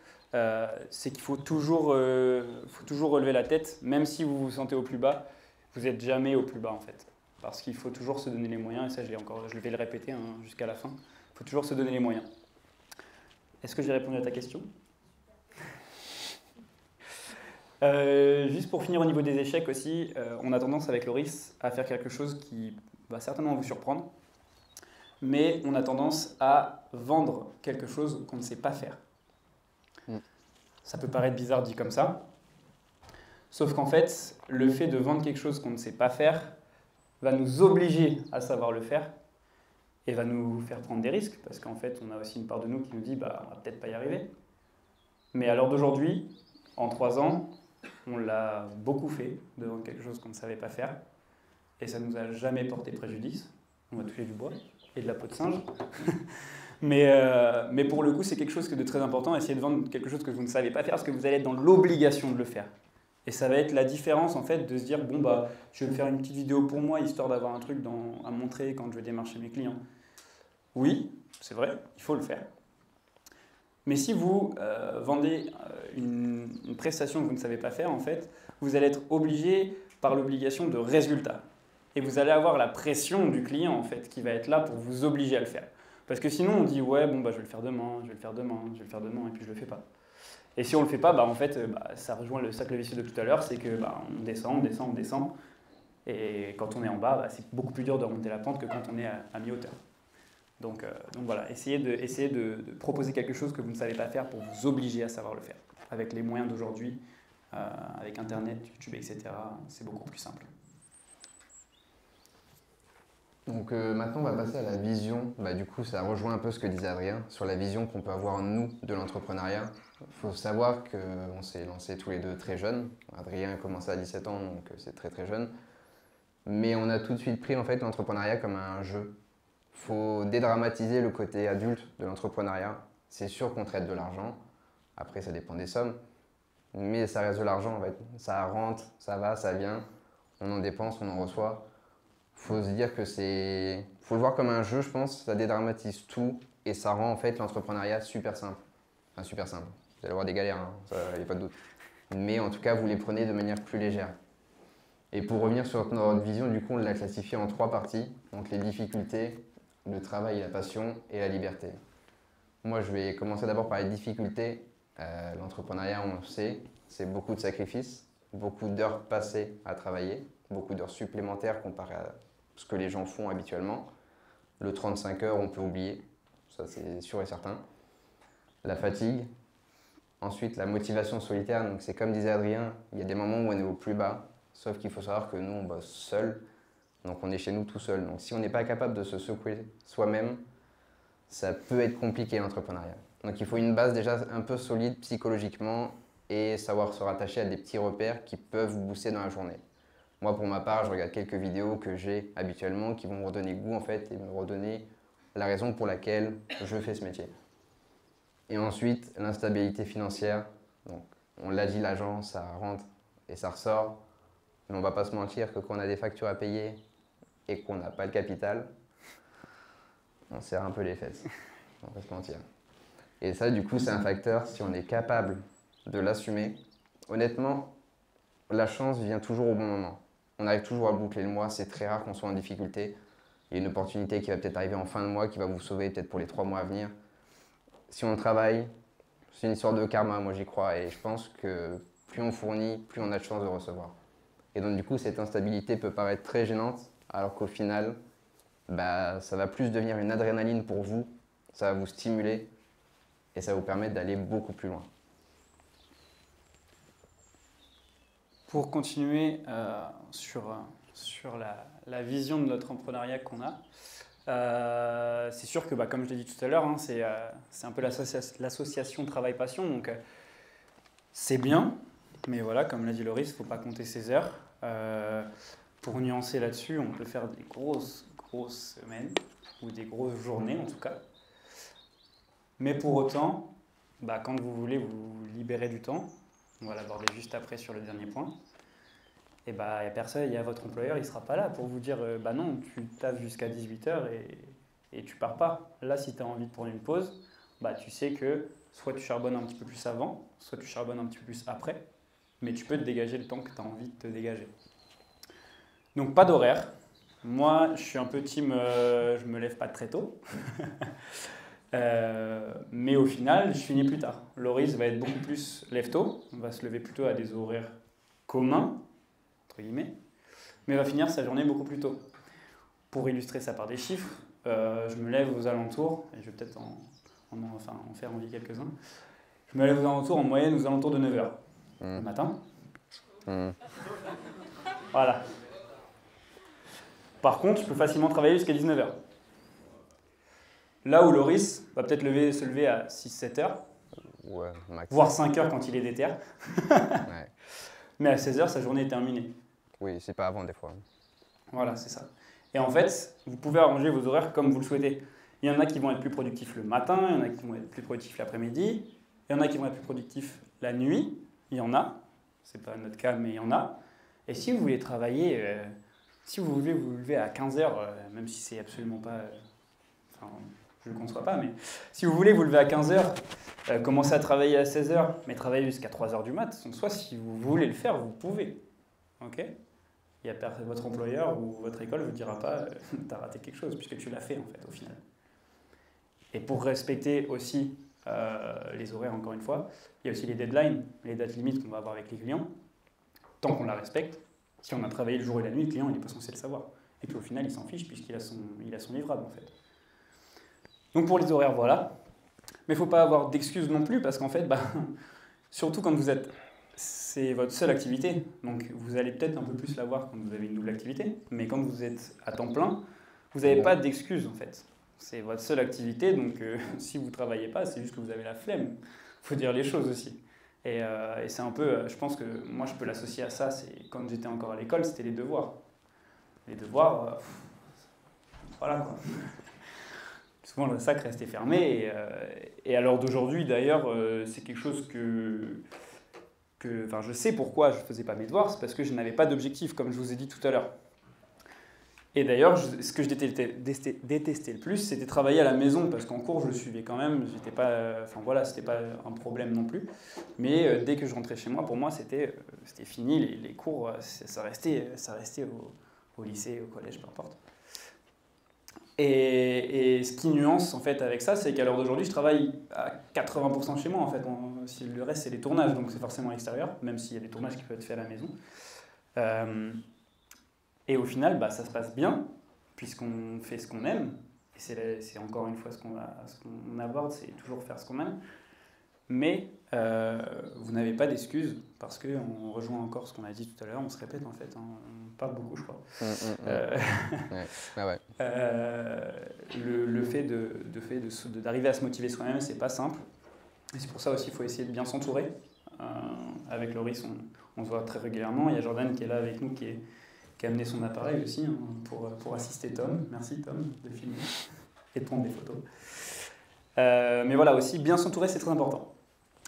C'est qu'il faut toujours relever la tête, même si vous vous sentez au plus bas, vous n'êtes jamais au plus bas en fait. Parce qu'il faut toujours se donner les moyens, et ça je vais le répéter jusqu'à la fin, il faut toujours se donner les moyens. Est-ce que j'ai répondu à ta question ? Juste pour finir au niveau des échecs aussi, on a tendance avec Loris à faire quelque chose qui va certainement vous surprendre, mais on a tendance à vendre quelque chose qu'on ne sait pas faire. Ça peut paraître bizarre dit comme ça, sauf qu'en fait, le fait de vendre quelque chose qu'on ne sait pas faire va nous obliger à savoir le faire et va nous faire prendre des risques, parce qu'en fait, on a aussi une part de nous qui nous dit on va peut-être pas y arriver. Mais à l'heure d'aujourd'hui, en 3 ans, on l'a beaucoup fait de vendre quelque chose qu'on ne savait pas faire et ça ne nous a jamais porté préjudice. On va toucher du bois et de la peau de singe. Mais pour le coup, c'est quelque chose de très important. Essayez de vendre quelque chose que vous ne savez pas faire parce que vous allez être dans l'obligation de le faire. Et ça va être la différence en fait de se dire je vais me faire une petite vidéo pour moi histoire d'avoir un truc à montrer quand je vais démarcher mes clients. Oui, c'est vrai, il faut le faire. Mais si vous vendez une prestation que vous ne savez pas faire, en fait, vous allez être obligé par l'obligation de résultat. Et vous allez avoir la pression du client en fait qui va être là pour vous obliger à le faire. Parce que sinon on dit je vais le faire demain, je vais le faire demain, je vais le faire demain et puis je le fais pas. Et si on le fait pas, en fait, ça rejoint le cercle vicieux de tout à l'heure, c'est que on descend. Et quand on est en bas, c'est beaucoup plus dur de remonter la pente que quand on est à mi-hauteur. Donc voilà, essayez de proposer quelque chose que vous ne savez pas faire pour vous obliger à savoir le faire. Avec les moyens d'aujourd'hui, avec Internet, YouTube, etc., c'est beaucoup plus simple. Donc maintenant, on va passer à la vision. Du coup, ça rejoint un peu ce que disait Adrien sur la vision qu'on peut avoir, nous, de l'entrepreneuriat. Il faut savoir qu'on s'est lancés tous les deux très jeunes. Adrien a commencé à 17 ans, donc c'est très très jeune. Mais on a tout de suite pris en fait l'entrepreneuriat comme un jeu. Il faut dédramatiser le côté adulte de l'entrepreneuriat. C'est sûr qu'on traite de l'argent. Après, ça dépend des sommes. Mais ça reste de l'argent en fait. Ça rentre, ça va, ça vient. On en dépense, on en reçoit. Il faut se dire que faut le voir comme un jeu, je pense. Ça dédramatise tout et ça rend en fait l'entrepreneuriat super simple. Enfin, super simple. Vous allez avoir des galères, il n'y a pas de doute. Mais en tout cas, vous les prenez de manière plus légère. Et pour revenir sur notre vision, du coup, on l'a classifié en 3 parties. Donc les difficultés, le travail et la passion et la liberté. Moi, je vais commencer d'abord par les difficultés. L'entrepreneuriat, on le sait, c'est beaucoup de sacrifices, beaucoup d'heures passées à travailler, beaucoup d'heures supplémentaires comparé à ce que les gens font habituellement. Le 35 heures, on peut oublier, ça c'est sûr et certain. La fatigue. Ensuite, la motivation solitaire. Donc c'est comme disait Adrien, il y a des moments où on est au plus bas, sauf qu'il faut savoir que nous, on bosse seul. Donc on est chez nous tout seul. Donc si on n'est pas capable de se secouer soi-même, ça peut être compliqué l'entrepreneuriat. Donc il faut une base déjà un peu solide psychologiquement et savoir se rattacher à des petits repères qui peuvent vous booster dans la journée. Moi pour ma part, je regarde quelques vidéos que j'ai habituellement qui vont me redonner goût en fait et me redonner la raison pour laquelle je fais ce métier. Et ensuite, l'instabilité financière. Donc, on l'a dit, l'argent, ça rentre et ça ressort. Mais on ne va pas se mentir que quand on a des factures à payer et qu'on n'a pas le capital, on serre un peu les fesses. On va pas se mentir. Et ça, du coup, c'est un facteur, si on est capable de l'assumer. Honnêtement, la chance vient toujours au bon moment. On arrive toujours à boucler le mois, c'est très rare qu'on soit en difficulté. Il y a une opportunité qui va peut-être arriver en fin de mois, qui va vous sauver peut-être pour les 3 mois à venir. Si on travaille, c'est une histoire de karma, moi j'y crois. Et je pense que plus on fournit, plus on a de chances de recevoir. Et donc du coup, cette instabilité peut paraître très gênante, alors qu'au final, bah, ça va plus devenir une adrénaline pour vous, ça va vous stimuler et ça va vous permettre d'aller beaucoup plus loin. Pour continuer sur la vision de notre entrepreneuriat qu'on a, c'est sûr que, comme je l'ai dit tout à l'heure, hein, c'est un peu l'association travail-passion. Donc, c'est bien, mais voilà, comme l'a dit Loris, il ne faut pas compter ses heures. Pour nuancer là-dessus, on peut faire des grosses semaines, ou des grosses journées en tout cas. Mais pour autant, quand vous voulez vous libérer du temps, on va l'aborder juste après sur le dernier point, et il y a personne, il y a votre employeur, il ne sera pas là pour vous dire non, tu taffes jusqu'à 18h et tu pars pas. Là, si tu as envie de prendre une pause, tu sais que soit tu charbonnes un petit peu plus avant, soit tu charbonnes un petit peu plus après, mais tu peux te dégager le temps que tu as envie de te dégager. Donc pas d'horaire. Moi, je suis un peu team, je me lève pas très tôt. Mais au final, je finis plus tard. Loris va être beaucoup plus lève-tôt, on va se lever plutôt à des horaires communs, entre guillemets, mais va finir sa journée beaucoup plus tôt. Pour illustrer ça par des chiffres, je me lève aux alentours, et je vais peut-être en faire envie quelques-uns, je me lève aux alentours, en moyenne aux alentours de 9h le matin. Voilà. Par contre, je peux facilement travailler jusqu'à 19h. Là où Loris va peut-être se lever à 6-7 heures, Ouais, max. voire 5 heures quand il est déter. Ouais. Mais à 16 heures, sa journée est terminée. Oui, c'est pas avant des fois. Voilà, c'est ça. Et en fait, vous pouvez arranger vos horaires comme vous le souhaitez. Il y en a qui vont être plus productifs le matin, il y en a qui vont être plus productifs l'après-midi, il y en a qui vont être plus productifs la nuit, il y en a, c'est pas notre cas, mais il y en a. Et si vous voulez travailler, si vous voulez vous lever à 15h, même si c'est absolument pas... je ne le conçois pas, mais si vous voulez vous lever à 15h, commencer à travailler à 16h, mais travailler jusqu'à 3h du mat, donc soit si vous voulez le faire, vous pouvez. Ok ? Votre employeur ou votre école ne vous dira pas t'as raté quelque chose, puisque tu l'as fait en fait au final. Et pour respecter aussi les horaires, encore une fois, il y a aussi les deadlines, les dates limites qu'on va avoir avec les clients. Tant qu'on la respecte, si on a travaillé le jour et la nuit, le client il n'est pas censé le savoir. Et puis au final, il s'en fiche puisqu'il a son livrable en fait. Donc pour les horaires, voilà. Mais il ne faut pas avoir d'excuses non plus parce qu'en fait, surtout quand c'est votre seule activité, donc vous allez peut-être un peu plus l'avoir quand vous avez une double activité, mais quand vous êtes à temps plein, vous n'avez pas d'excuses en fait. C'est votre seule activité, donc si vous ne travaillez pas, c'est juste que vous avez la flemme. Il faut dire les choses aussi. Et c'est un peu, je pense que moi je peux l'associer à ça, c'est quand j'étais encore à l'école, c'était les devoirs. Les devoirs, voilà quoi. Souvent le sac restait fermé et à l'heure d'aujourd'hui d'ailleurs, c'est quelque chose que je sais pourquoi je ne faisais pas mes devoirs, c'est parce que je n'avais pas d'objectif, comme je vous ai dit tout à l'heure. Et d'ailleurs, ce que je détestais le plus, c'était travailler à la maison, parce qu'en cours, je le suivais quand même, c'était pas un problème non plus. Mais dès que je rentrais chez moi, pour moi, c'était fini, les cours, ça restait au lycée, au collège, peu importe. Et ce qui nuance en fait avec ça, c'est qu'à l'heure d'aujourd'hui, je travaille à 80% chez moi en fait. Si le reste, c'est les tournages, donc c'est forcément à l'extérieur, même s'il y a des tournages qui peuvent être faits à la maison. Et au final, ça se passe bien, puisqu'on fait ce qu'on aime. Et c'est encore une fois ce qu'on aborde, c'est toujours faire ce qu'on aime. Mais vous n'avez pas d'excuses, parce qu'on rejoint encore ce qu'on a dit tout à l'heure, on se répète en fait, on parle beaucoup je crois. Ouais. Le fait d'arriver à se motiver soi-même, c'est pas simple. Et c'est pour ça aussi qu'il faut essayer de bien s'entourer. Avec Loris, on se voit très régulièrement. Il y a Jordan qui est là avec nous, qui a amené son appareil aussi pour assister Tom. Merci Tom de filmer et de prendre des photos. Mais voilà, aussi bien s'entourer, c'est très important.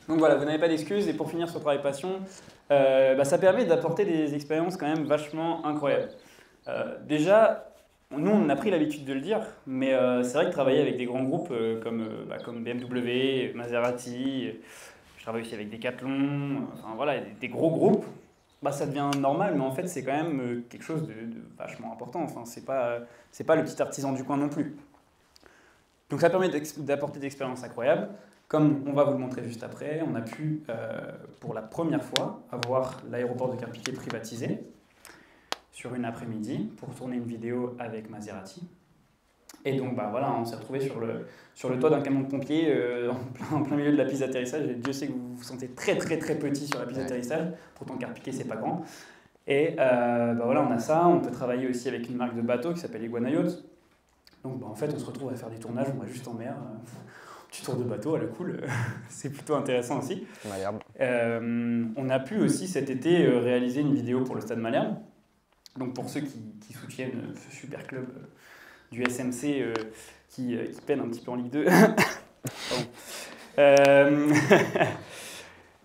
Donc voilà, vous n'avez pas d'excuses. Et pour finir sur Travail Passion, ça permet d'apporter des expériences quand même vachement incroyables. Déjà, nous on a pris l'habitude de le dire, mais c'est vrai que travailler avec des grands groupes comme BMW, Maserati, je travaille aussi avec Decathlon, enfin voilà, des gros groupes, ça devient normal, mais en fait c'est quand même quelque chose de vachement important. Enfin, c'est pas le petit artisan du coin non plus. Donc ça permet d'apporter des expériences incroyables. Comme on va vous le montrer juste après, on a pu, pour la première fois, avoir l'aéroport de Carpiquet privatisé sur une après-midi pour tourner une vidéo avec Maserati. Et donc bah, voilà, on s'est retrouvé sur le toit d'un camion de pompiers en plein milieu de la piste d'atterrissage. Et Dieu sait que vous vous sentez très petit sur la piste d'atterrissage, pourtant Carpiquet c'est pas grand. Et bah, voilà, on a ça, on peut travailler aussi avec une marque de bateau qui s'appelle Iguana Yacht. Donc bah, en fait on se retrouve à faire des tournages, on va juste en mer, petit tour de bateau à la cool, c'est plutôt intéressant aussi. Malherbe. On a pu aussi cet été réaliser une vidéo pour le Stade Malherbe. Donc pour ceux qui soutiennent ce super club du SMC qui peine un petit peu en Ligue 2.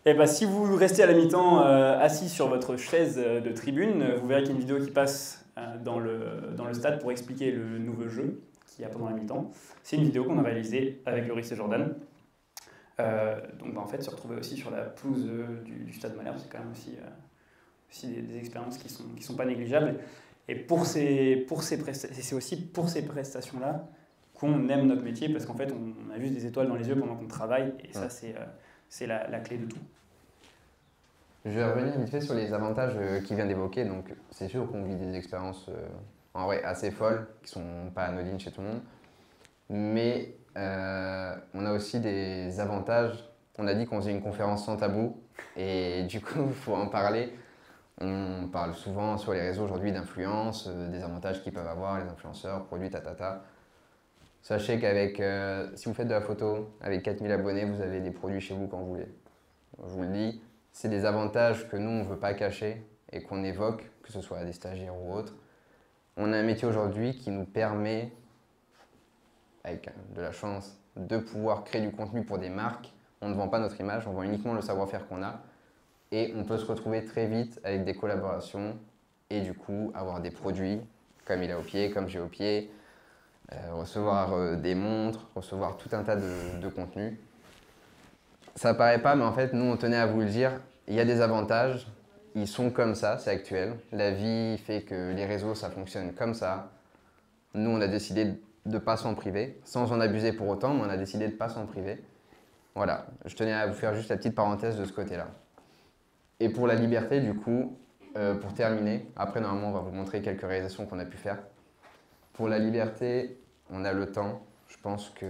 Et bah, si vous restez à la mi-temps assis sur votre chaise de tribune, vous verrez qu'il y a une vidéo qui passe dans le stade pour expliquer le nouveau jeu qu'il y a pendant la mi-temps. C'est une vidéo qu'on a réalisée avec Loris et Jordan. Donc bah, en fait, se retrouver aussi sur la pelouse du Stade Malherbe, c'est quand même aussi des expériences qui sont pas négligeables. Et c'est aussi pour ces prestations-là qu'on aime notre métier, parce qu'en fait, on a juste des étoiles dans les yeux pendant qu'on travaille, et ça, c'est la clé de tout. Je vais revenir vite fait sur les avantages qu'il vient d'évoquer. Donc, c'est sûr qu'on vit des expériences en vrai assez folles, qui sont pas anodines chez tout le monde. Mais on a aussi des avantages. On a dit qu'on faisait une conférence sans tabou, et du coup, il faut en parler. On parle souvent sur les réseaux aujourd'hui d'influence, des avantages qu'ils peuvent avoir, les influenceurs, produits, tatata. Sachez qu'avec, si vous faites de la photo, avec 4000 abonnés, vous avez des produits chez vous quand vous voulez. Je vous le dis, c'est des avantages que nous, on ne veut pas cacher et qu'on évoque, que ce soit à des stagiaires ou autres. On a un métier aujourd'hui qui nous permet, avec de la chance, de pouvoir créer du contenu pour des marques. On ne vend pas notre image, on vend uniquement le savoir-faire qu'on a. Et on peut se retrouver très vite avec des collaborations et du coup avoir des produits comme il a au pied, comme j'ai au pied, recevoir des montres, recevoir tout un tas de contenus. Ça paraît pas, mais en fait, nous, on tenait à vous le dire, il y a des avantages, ils sont comme ça, c'est actuel. La vie fait que les réseaux, ça fonctionne comme ça. Nous, on a décidé de ne pas s'en priver, sans en abuser pour autant, mais on a décidé de ne pas s'en priver. Voilà, je tenais à vous faire juste la petite parenthèse de ce côté-là. Et pour la liberté, du coup, pour terminer, après normalement on va vous montrer quelques réalisations qu'on a pu faire. Pour la liberté, on a le temps. Je pense que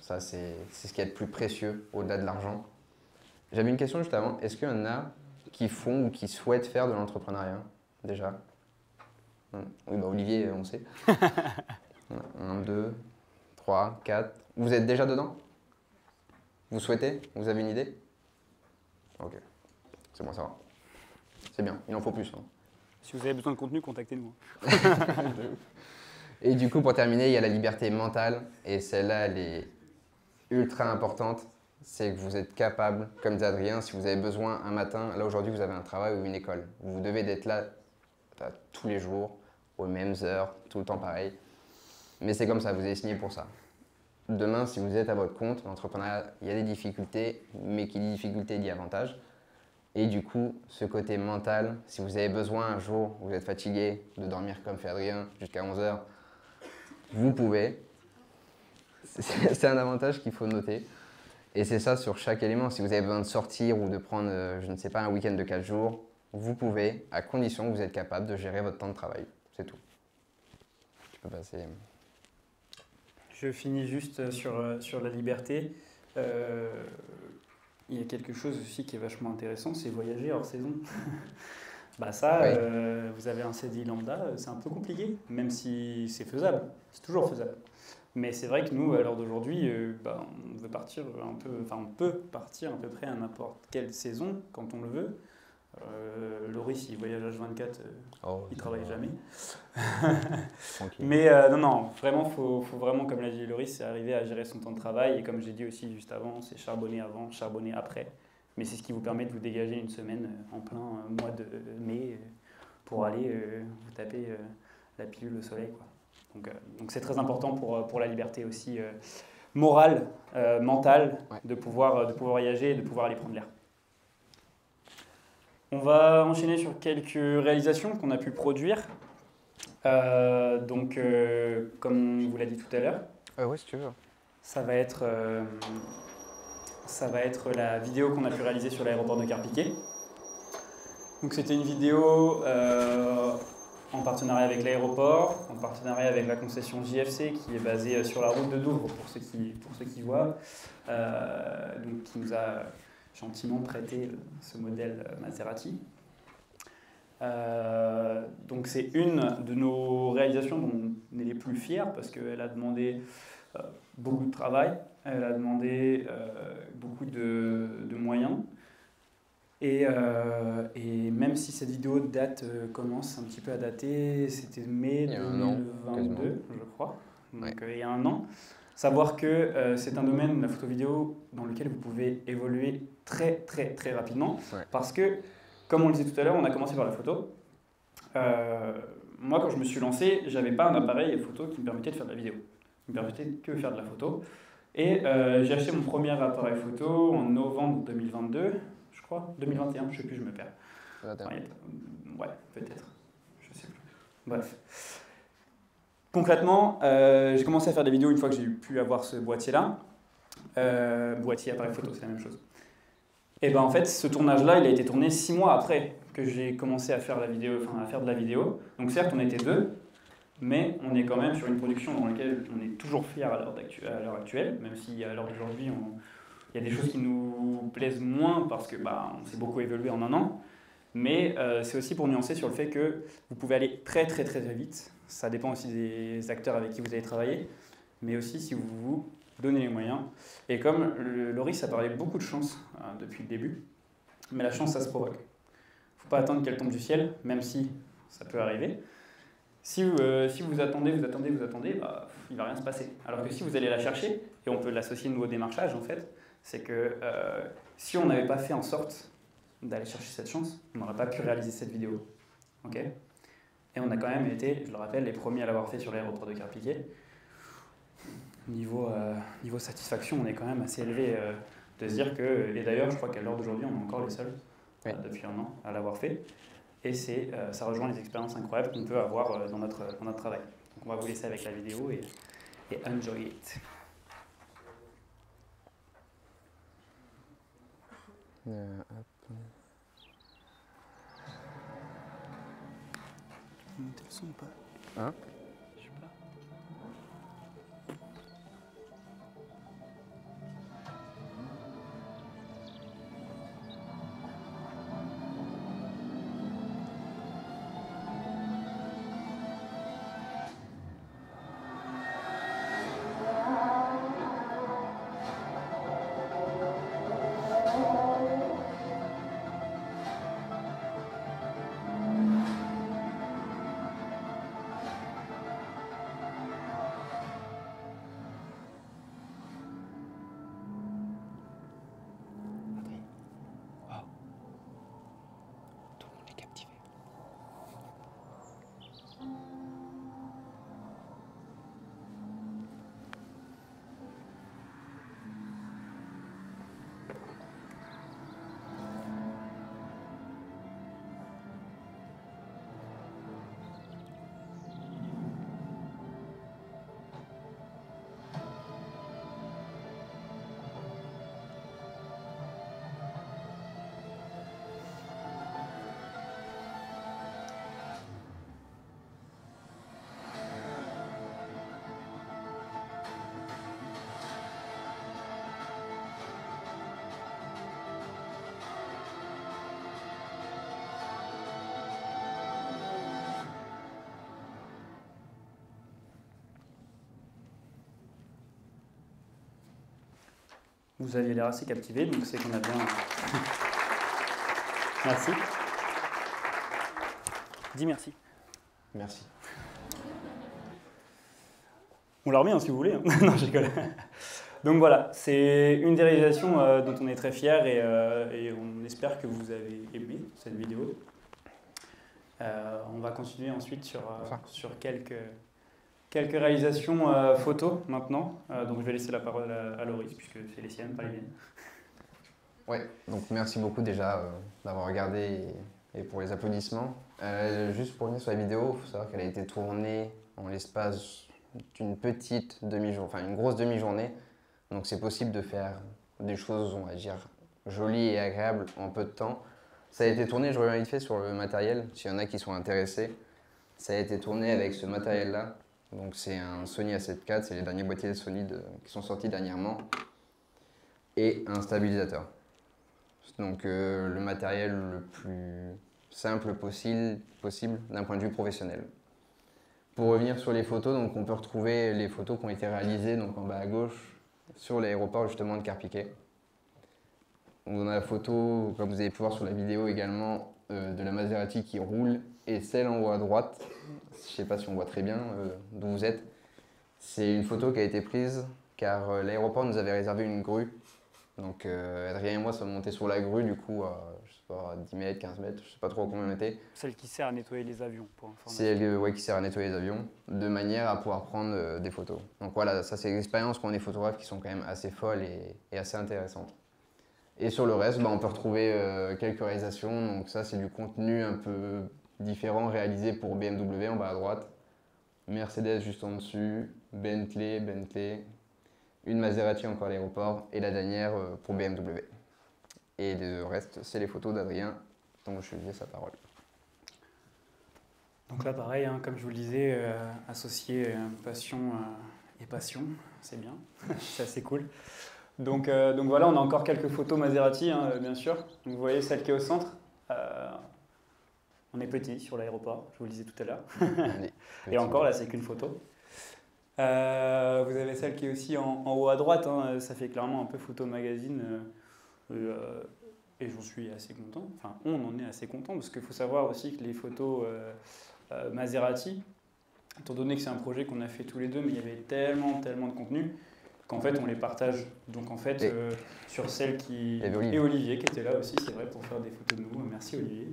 ça c'est ce qui est le plus précieux au-delà de l'argent. J'avais une question juste avant. Est-ce qu'il y en a qui font ou qui souhaitent faire de l'entrepreneuriat déjà? Oui, bah Olivier, on sait. 1, 2, 3, 4. Vous êtes déjà dedans? Vous souhaitez? Vous avez une idée? Ok. C'est bon, ça va. C'est bien, il en faut plus. Hein. Si vous avez besoin de contenu, contactez-nous. Et du coup, pour terminer, il y a la liberté mentale. Et celle-là, elle est ultra importante. C'est que vous êtes capable, comme dit Adrien, si vous avez besoin un matin, là aujourd'hui vous avez un travail ou une école. Vous devez d'être là tous les jours, aux mêmes heures, tout le temps pareil. Mais c'est comme ça, vous avez signé pour ça. Demain, si vous êtes à votre compte, l'entrepreneuriat, il y a des difficultés, mais qui dit difficulté dit avantage. Et du coup, ce côté mental, si vous avez besoin un jour, vous êtes fatigué de dormir comme fait Adrien jusqu'à 11h, vous pouvez. C'est un avantage qu'il faut noter. Et c'est ça sur chaque élément. Si vous avez besoin de sortir ou de prendre, je ne sais pas, un week-end de 4 jours, vous pouvez, à condition que vous êtes capable de gérer votre temps de travail. C'est tout. Tu peux passer. Je finis juste sur la liberté. Il y a quelque chose aussi qui est vachement intéressant, c'est voyager hors saison. Bah ça, oui. Vous avez un CDI lambda, c'est un peu compliqué, même si c'est faisable, c'est toujours faisable. Mais c'est vrai que nous, à l'heure d'aujourd'hui, on veut partir un peu, enfin on peut partir à peu près à n'importe quelle saison quand on le veut. Loris, il voyage H24, il travaille jamais. Mais non, vraiment, faut vraiment, comme l'a dit Loris, c'est arriver à gérer son temps de travail. Et comme j'ai dit aussi juste avant, c'est charbonner avant, charbonner après. Mais c'est ce qui vous permet de vous dégager une semaine en plein mois de mai pour aller vous taper la pilule au soleil, quoi. Donc c'est très important pour la liberté aussi morale, mentale, ouais. de pouvoir voyager et de pouvoir aller prendre l'air. On va enchaîner sur quelques réalisations qu'on a pu produire. Comme on vous l'a dit tout à l'heure, ouais, si tu veux. Ça va être la vidéo qu'on a pu réaliser sur l'aéroport de Carpiquet. Donc c'était une vidéo en partenariat avec l'aéroport, en partenariat avec la concession JFC qui est basée sur la route de Douvres pour ceux qui voient, donc qui nous a gentiment prêté ce modèle Maserati. Donc c'est une de nos réalisations dont on est les plus fiers parce qu'elle a demandé beaucoup de travail, elle a demandé beaucoup de moyens. Et même si cette vidéo commence un petit peu à dater, c'était mai 2022, je crois, donc il y a un an. Savoir que c'est un domaine, la photo-vidéo, dans lequel vous pouvez évoluer très très très rapidement, parce que, comme on le disait tout à l'heure, on a commencé par la photo. Moi, quand je me suis lancé, j'avais pas un appareil photo qui me permettait de faire de la vidéo. Il me permettait que de faire de la photo. Et j'ai acheté mon premier appareil photo en novembre 2022. Je crois, 2021, je sais plus, je me perds. Ouais, peut-être, je sais plus. Bref. Concrètement, j'ai commencé à faire des vidéos une fois que j'ai pu avoir ce boîtier-là. Boîtier, appareil photo, c'est la même chose. Et ben en fait, ce tournage-là, il a été tourné 6 mois après que j'ai commencé à faire de la vidéo. Donc certes, on était 2, mais on est quand même sur une production dans laquelle on est toujours fiers à l'heure actuelle, même si à l'heure d'aujourd'hui, il y a des choses qui nous plaisent moins parce que on s'est beaucoup évolué en un an. Mais c'est aussi pour nuancer sur le fait que vous pouvez aller très très très très vite. Ça dépend aussi des acteurs avec qui vous allez travailler, mais aussi si vous vous donnez les moyens. Et comme Loris a parlé beaucoup de chance depuis le début, mais la chance ça se provoque. Il ne faut pas attendre qu'elle tombe du ciel, même si ça peut arriver. Si vous attendez, il ne va rien se passer. Alors que si vous allez la chercher, et on peut l'associer nous au démarchage en fait, c'est que si on n'avait pas fait en sorte d'aller chercher cette chance, on n'aurait pas pu réaliser cette vidéo. Okay, et on a quand même été, je le rappelle, les premiers à l'avoir fait sur l'aéroport de Clerpiquet. Niveau satisfaction, on est quand même assez élevé de se dire que, et d'ailleurs je crois qu'à l'heure d'aujourd'hui, on est encore les seuls depuis un an à l'avoir fait. Et ça rejoint les expériences incroyables qu'on peut avoir dans notre travail. Donc on va vous laisser avec la vidéo et enjoy it. Monter le son ou pas? Hein? Je sais pas. Vous aviez l'air assez captivé, donc c'est qu'on a bien... Merci. Dis merci. Merci. On l'a remis si vous voulez. Non, je rigole. Donc voilà, c'est une des réalisations dont on est très fiers et on espère que vous avez aimé cette vidéo. On va continuer ensuite sur quelques réalisations photos maintenant. Donc je vais laisser la parole à Loris puisque c'est les siennes, pas les miennes. Ouais, donc merci beaucoup déjà d'avoir regardé et pour les applaudissements. Juste pour revenir sur la vidéo, il faut savoir qu'elle a été tournée en l'espace d'une petite demi-journée, enfin une grosse demi-journée. Donc c'est possible de faire des choses, on va dire, jolies et agréables en peu de temps. Ça a été tourné, je reviens vite fait sur le matériel, s'il y en a qui sont intéressés. Ça a été tourné avec ce matériel-là. Donc c'est un Sony A7 IV, c'est les derniers boîtiers de Sony qui sont sortis dernièrement. Et un stabilisateur. Donc le matériel le plus simple possible d'un point de vue professionnel. Pour revenir sur les photos, donc on peut retrouver les photos qui ont été réalisées donc en bas à gauche sur l'aéroport justement de Carpiquet. On a la photo, comme vous avez pu voir sur la vidéo également, de la Maserati qui roule et celle en haut à droite, je ne sais pas si on voit très bien d'où vous êtes, c'est une photo qui a été prise car l'aéroport nous avait réservé une grue. Donc Adrien et moi sommes montés sur la grue du coup à, je sais pas, 10 mètres, 15 mètres, je ne sais pas trop combien on était. Celle qui sert à nettoyer les avions, pour information. C'est elle ouais, qui sert à nettoyer les avions, de manière à pouvoir prendre des photos. Donc voilà, ça c'est des expériences quand on est photographe qui sont quand même assez folles et assez intéressantes. Et sur le reste, on peut retrouver quelques réalisations. Donc ça c'est du contenu un peu différent réalisé pour BMW en bas à droite, Mercedes juste en dessus, Bentley, une Maserati encore à l'aéroport et la dernière pour BMW. Et le reste, c'est les photos d'Adrien, donc je lui laisse sa parole. Donc là, pareil, hein, comme je vous le disais, associer passion et passion, c'est bien, c'est assez cool. Donc voilà, on a encore quelques photos Maserati, hein, bien sûr. Donc vous voyez celle qui est au centre. On est petit sur l'aéroport, je vous le disais tout à l'heure. Et encore, là, c'est qu'une photo. Vous avez celle qui est aussi en haut à droite, hein, ça fait clairement un peu photo magazine. Et j'en suis assez content. Enfin, on en est assez content parce qu'il faut savoir aussi que les photos Maserati, étant donné que c'est un projet qu'on a fait tous les deux, mais il y avait tellement de contenu qu'en fait on les partage. Donc en fait, sur celle qui... Et Olivier qui était là aussi, c'est vrai, pour faire des photos de nous. Merci Olivier.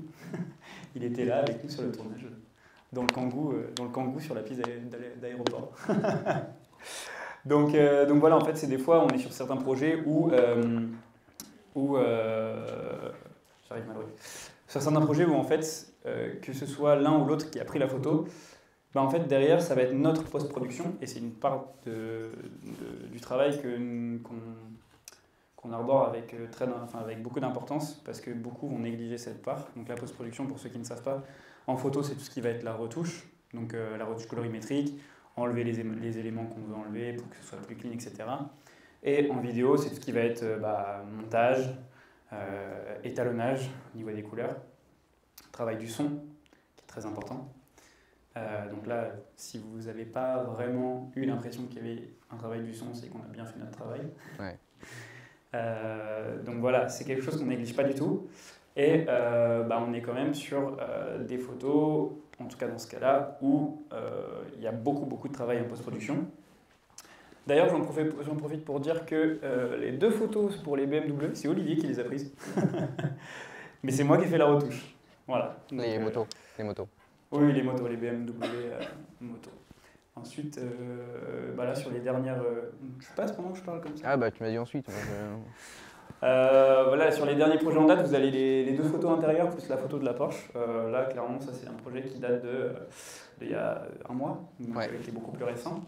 Il était là avec nous sur le tournage, dans le Kangoo sur la piste d'aéroport. donc voilà, en fait, c'est des fois, on est sur certains projets où j'arrive mal, oui. Sur certains projets où en fait, que ce soit l'un ou l'autre qui a pris la photo, en fait derrière ça va être notre post-production et c'est une part du travail qu'on arbore avec, avec beaucoup d'importance parce que beaucoup vont négliger cette part. Donc la post-production, pour ceux qui ne savent pas, en photo c'est tout ce qui va être la retouche, donc la retouche colorimétrique, enlever les éléments qu'on veut enlever pour que ce soit plus clean, etc. Et en vidéo c'est tout ce qui va être montage, étalonnage au niveau des couleurs, travail du son qui est très important. Donc là, si vous n'avez pas vraiment eu l'impression qu'il y avait un travail du son, c'est qu'on a bien fait notre travail. Ouais. Donc voilà, c'est quelque chose qu'on néglige pas du tout. Et on est quand même sur des photos, en tout cas dans ce cas-là, où il y a beaucoup de travail en post-production. D'ailleurs, j'en profite pour dire que les deux photos pour les BMW, c'est Olivier qui les a prises. Mais c'est moi qui ai fait la retouche. Voilà. Donc, les motos. Oui, les motos, les BMW motos. Ensuite, là sur les dernières... je passe pendant que je parle comme ça. Ah bah tu m'as dit ensuite. Voilà, sur les derniers projets en date, vous avez les deux photos intérieures plus la photo de la Porsche. Là, clairement, ça c'est un projet qui date d'il y a un mois, donc qui est beaucoup plus récent.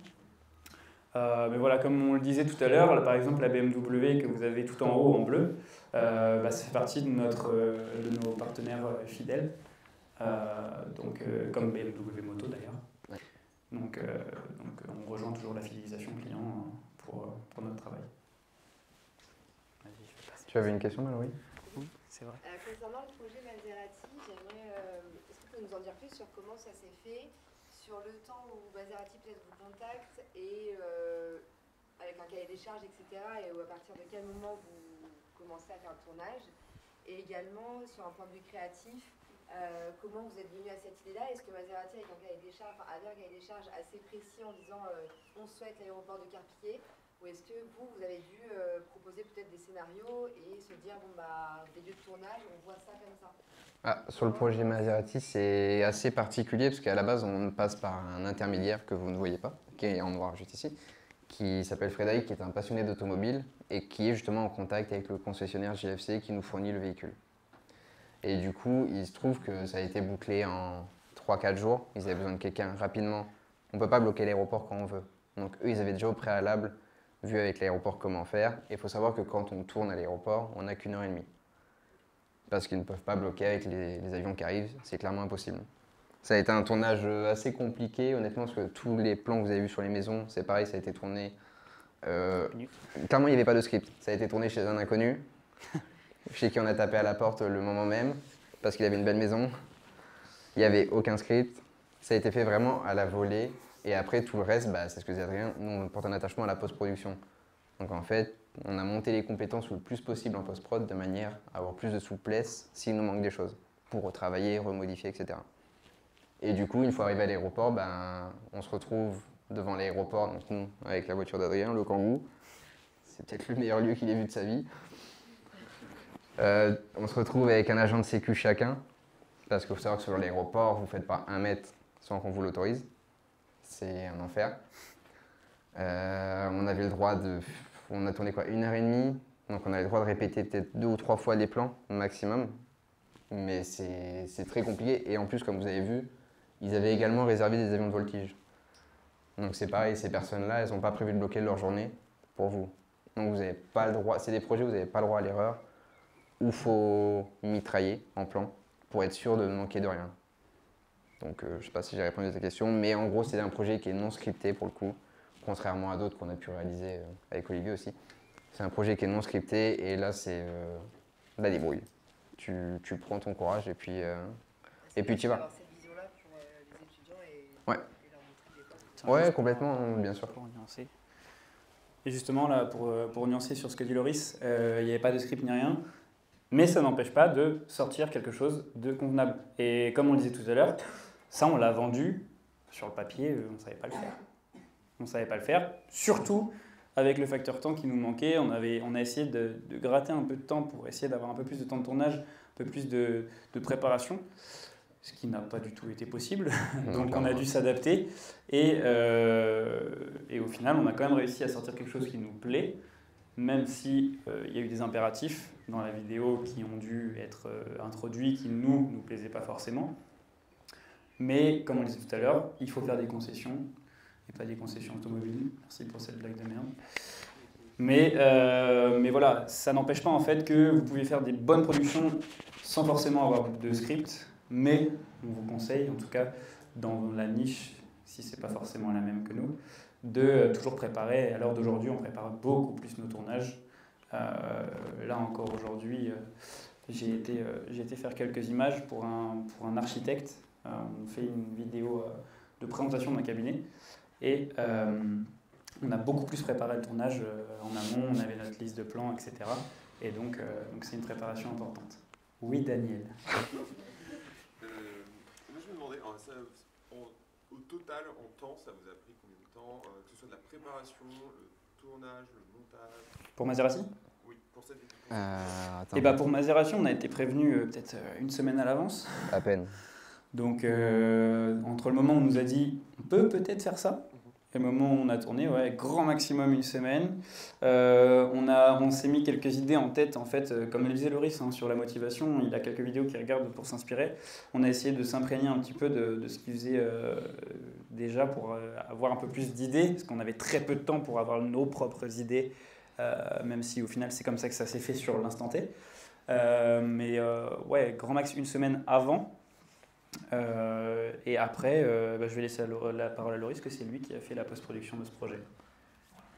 Mais voilà, comme on le disait tout à l'heure, là, par exemple la BMW que vous avez tout en haut en bleu, ça fait partie de nos partenaires fidèles. Comme BMW Moto d'ailleurs. Ouais. Donc on rejoint toujours la fidélisation client pour notre travail. Tu avais une question, Mallory? Oui, c'est vrai. Concernant le projet Maserati, j'aimerais. Est-ce que vous pouvez nous en dire plus sur comment ça s'est fait, sur le temps où Maserati peut-être vous contacte et avec un cahier des charges, etc. et à partir de quel moment vous commencez à faire le tournage, et également sur un point de vue créatif. Comment vous êtes venu à cette idée-là? Est-ce que Maserati avait un cahier des charges assez précis en disant on souhaite l'aéroport de Carpiquet, ou est-ce que vous avez dû proposer peut-être des scénarios et se dire des lieux de tournage, on voit ça comme ça? Sur le projet Maserati, c'est assez particulier parce qu'à la base, on passe par un intermédiaire que vous ne voyez pas, qui est en noir juste ici, qui s'appelle Frédéric, qui est un passionné d'automobile et qui est justement en contact avec le concessionnaire JFC qui nous fournit le véhicule. Et du coup, il se trouve que ça a été bouclé en 3-4 jours. Ils avaient besoin de quelqu'un rapidement. On ne peut pas bloquer l'aéroport quand on veut. Donc eux, ils avaient déjà au préalable vu avec l'aéroport comment faire. Et il faut savoir que quand on tourne à l'aéroport, on n'a qu'une heure et demie. Parce qu'ils ne peuvent pas bloquer avec les avions qui arrivent, c'est clairement impossible. Ça a été un tournage assez compliqué, honnêtement, parce que tous les plans que vous avez vus sur les maisons, c'est pareil, ça a été tourné. Clairement, il n'y avait pas de script. Ça a été tourné chez un inconnu, chez qui on a tapé à la porte le moment même, parce qu'il avait une belle maison. Il n'y avait aucun script. Ça a été fait vraiment à la volée. Et après, tout le reste, bah, c'est ce que disait Adrien, nous, on porte un attachement à la post-production. Donc en fait, on a monté les compétences le plus possible en post-prod de manière à avoir plus de souplesse s'il nous manque des choses, pour retravailler, remodifier, etc. Et du coup, une fois arrivé à l'aéroport, ben, on se retrouve devant l'aéroport, donc nous, avec la voiture d'Adrien, le Kangoo. C'est peut-être le meilleur lieu qu'il ait vu de sa vie. On se retrouve avec un agent de sécu chacun, parce qu'il faut savoir que sur l'aéroport, vous ne faites pas 1 mètre sans qu'on vous l'autorise. C'est un enfer. On avait le droit de... On a tourné quoi, 1h30, donc on avait le droit de répéter peut-être 2 ou 3 fois les plans maximum. Mais c'est très compliqué. Et en plus, comme vous avez vu, ils avaient également réservé des avions de voltige. Donc c'est pareil, ces personnes-là, elles n'ont pas prévu de bloquer leur journée pour vous. Donc vous n'avez pas le droit, c'est des projets où vous n'avez pas le droit à l'erreur, où il faut mitrailler en plan pour être sûr de ne manquer de rien. Donc je ne sais pas si j'ai répondu à ta question, mais en gros c'est un projet qui est non scripté pour le coup, contrairement à d'autres qu'on a pu réaliser avec Olivier aussi. C'est un projet qui est non scripté et là c'est la débrouille. Tu prends ton courage et puis tu vas. Avoir cette vision-là pour les étudiants et, Ouais. et leur montrer des fois. Ouais, complètement, bien sûr. Pour nuancer. Et justement, là, pour nuancer sur ce que dit Loris, il n'y avait pas de script ni rien, mais ça n'empêche pas de sortir quelque chose de convenable. Et comme on le disait tout à l'heure, ça, on l'a vendu sur le papier, on ne savait pas le faire. On ne savait pas le faire, surtout avec le facteur temps qui nous manquait. On a essayé de gratter un peu de temps pour essayer d'avoir un peu plus de temps de tournage, un peu plus de préparation, ce qui n'a pas du tout été possible. Donc on a dû s'adapter et au final on a quand même réussi à sortir quelque chose qui nous plaît, même si il y a eu des impératifs dans la vidéo qui ont dû être introduits, qui nous plaisaient pas forcément. Mais comme on le disait tout à l'heure, il faut faire des concessions, et pas des concessions automobiles. Merci pour cette blague de merde. Mais voilà, ça n'empêche pas en fait que vous pouvez faire des bonnes productions sans forcément avoir de script, mais on vous conseille, en tout cas dans la niche, si c'est pas forcément la même que nous, de toujours préparer. À l'heure d'aujourd'hui, on prépare beaucoup plus nos tournages. Là encore aujourd'hui, j'ai été faire quelques images pour un architecte. On fait une vidéo de présentation d'un cabinet et on a beaucoup plus préparé le tournage en amont, on avait notre liste de plans, etc. Et donc c'est une préparation importante. Oui, Daniel. Moi, je me demandais, au total, en temps, ça vous a pris combien de temps, que ce soit de la préparation, le tournage, le montage? Pour Maserati? Oui, pour cette vidéo. Et bah pour Maserati, on a été prévenu peut-être une semaine à l'avance. À peine. Donc entre le moment où on nous a dit on peut peut-être faire ça, et le moment où on a tourné, ouais, grand maximum une semaine. On s'est mis quelques idées en tête, en fait, comme le disait Loris, hein, sur la motivation, il a quelques vidéos qu'il regarde pour s'inspirer. On a essayé de s'imprégner un petit peu de ce qu'il faisait déjà pour avoir un peu plus d'idées, parce qu'on avait très peu de temps pour avoir nos propres idées, même si au final c'est comme ça que ça s'est fait sur l'instant T. Ouais, grand max une semaine avant. Et après, je vais laisser la parole à Loris, que c'est lui qui a fait la post-production de ce projet.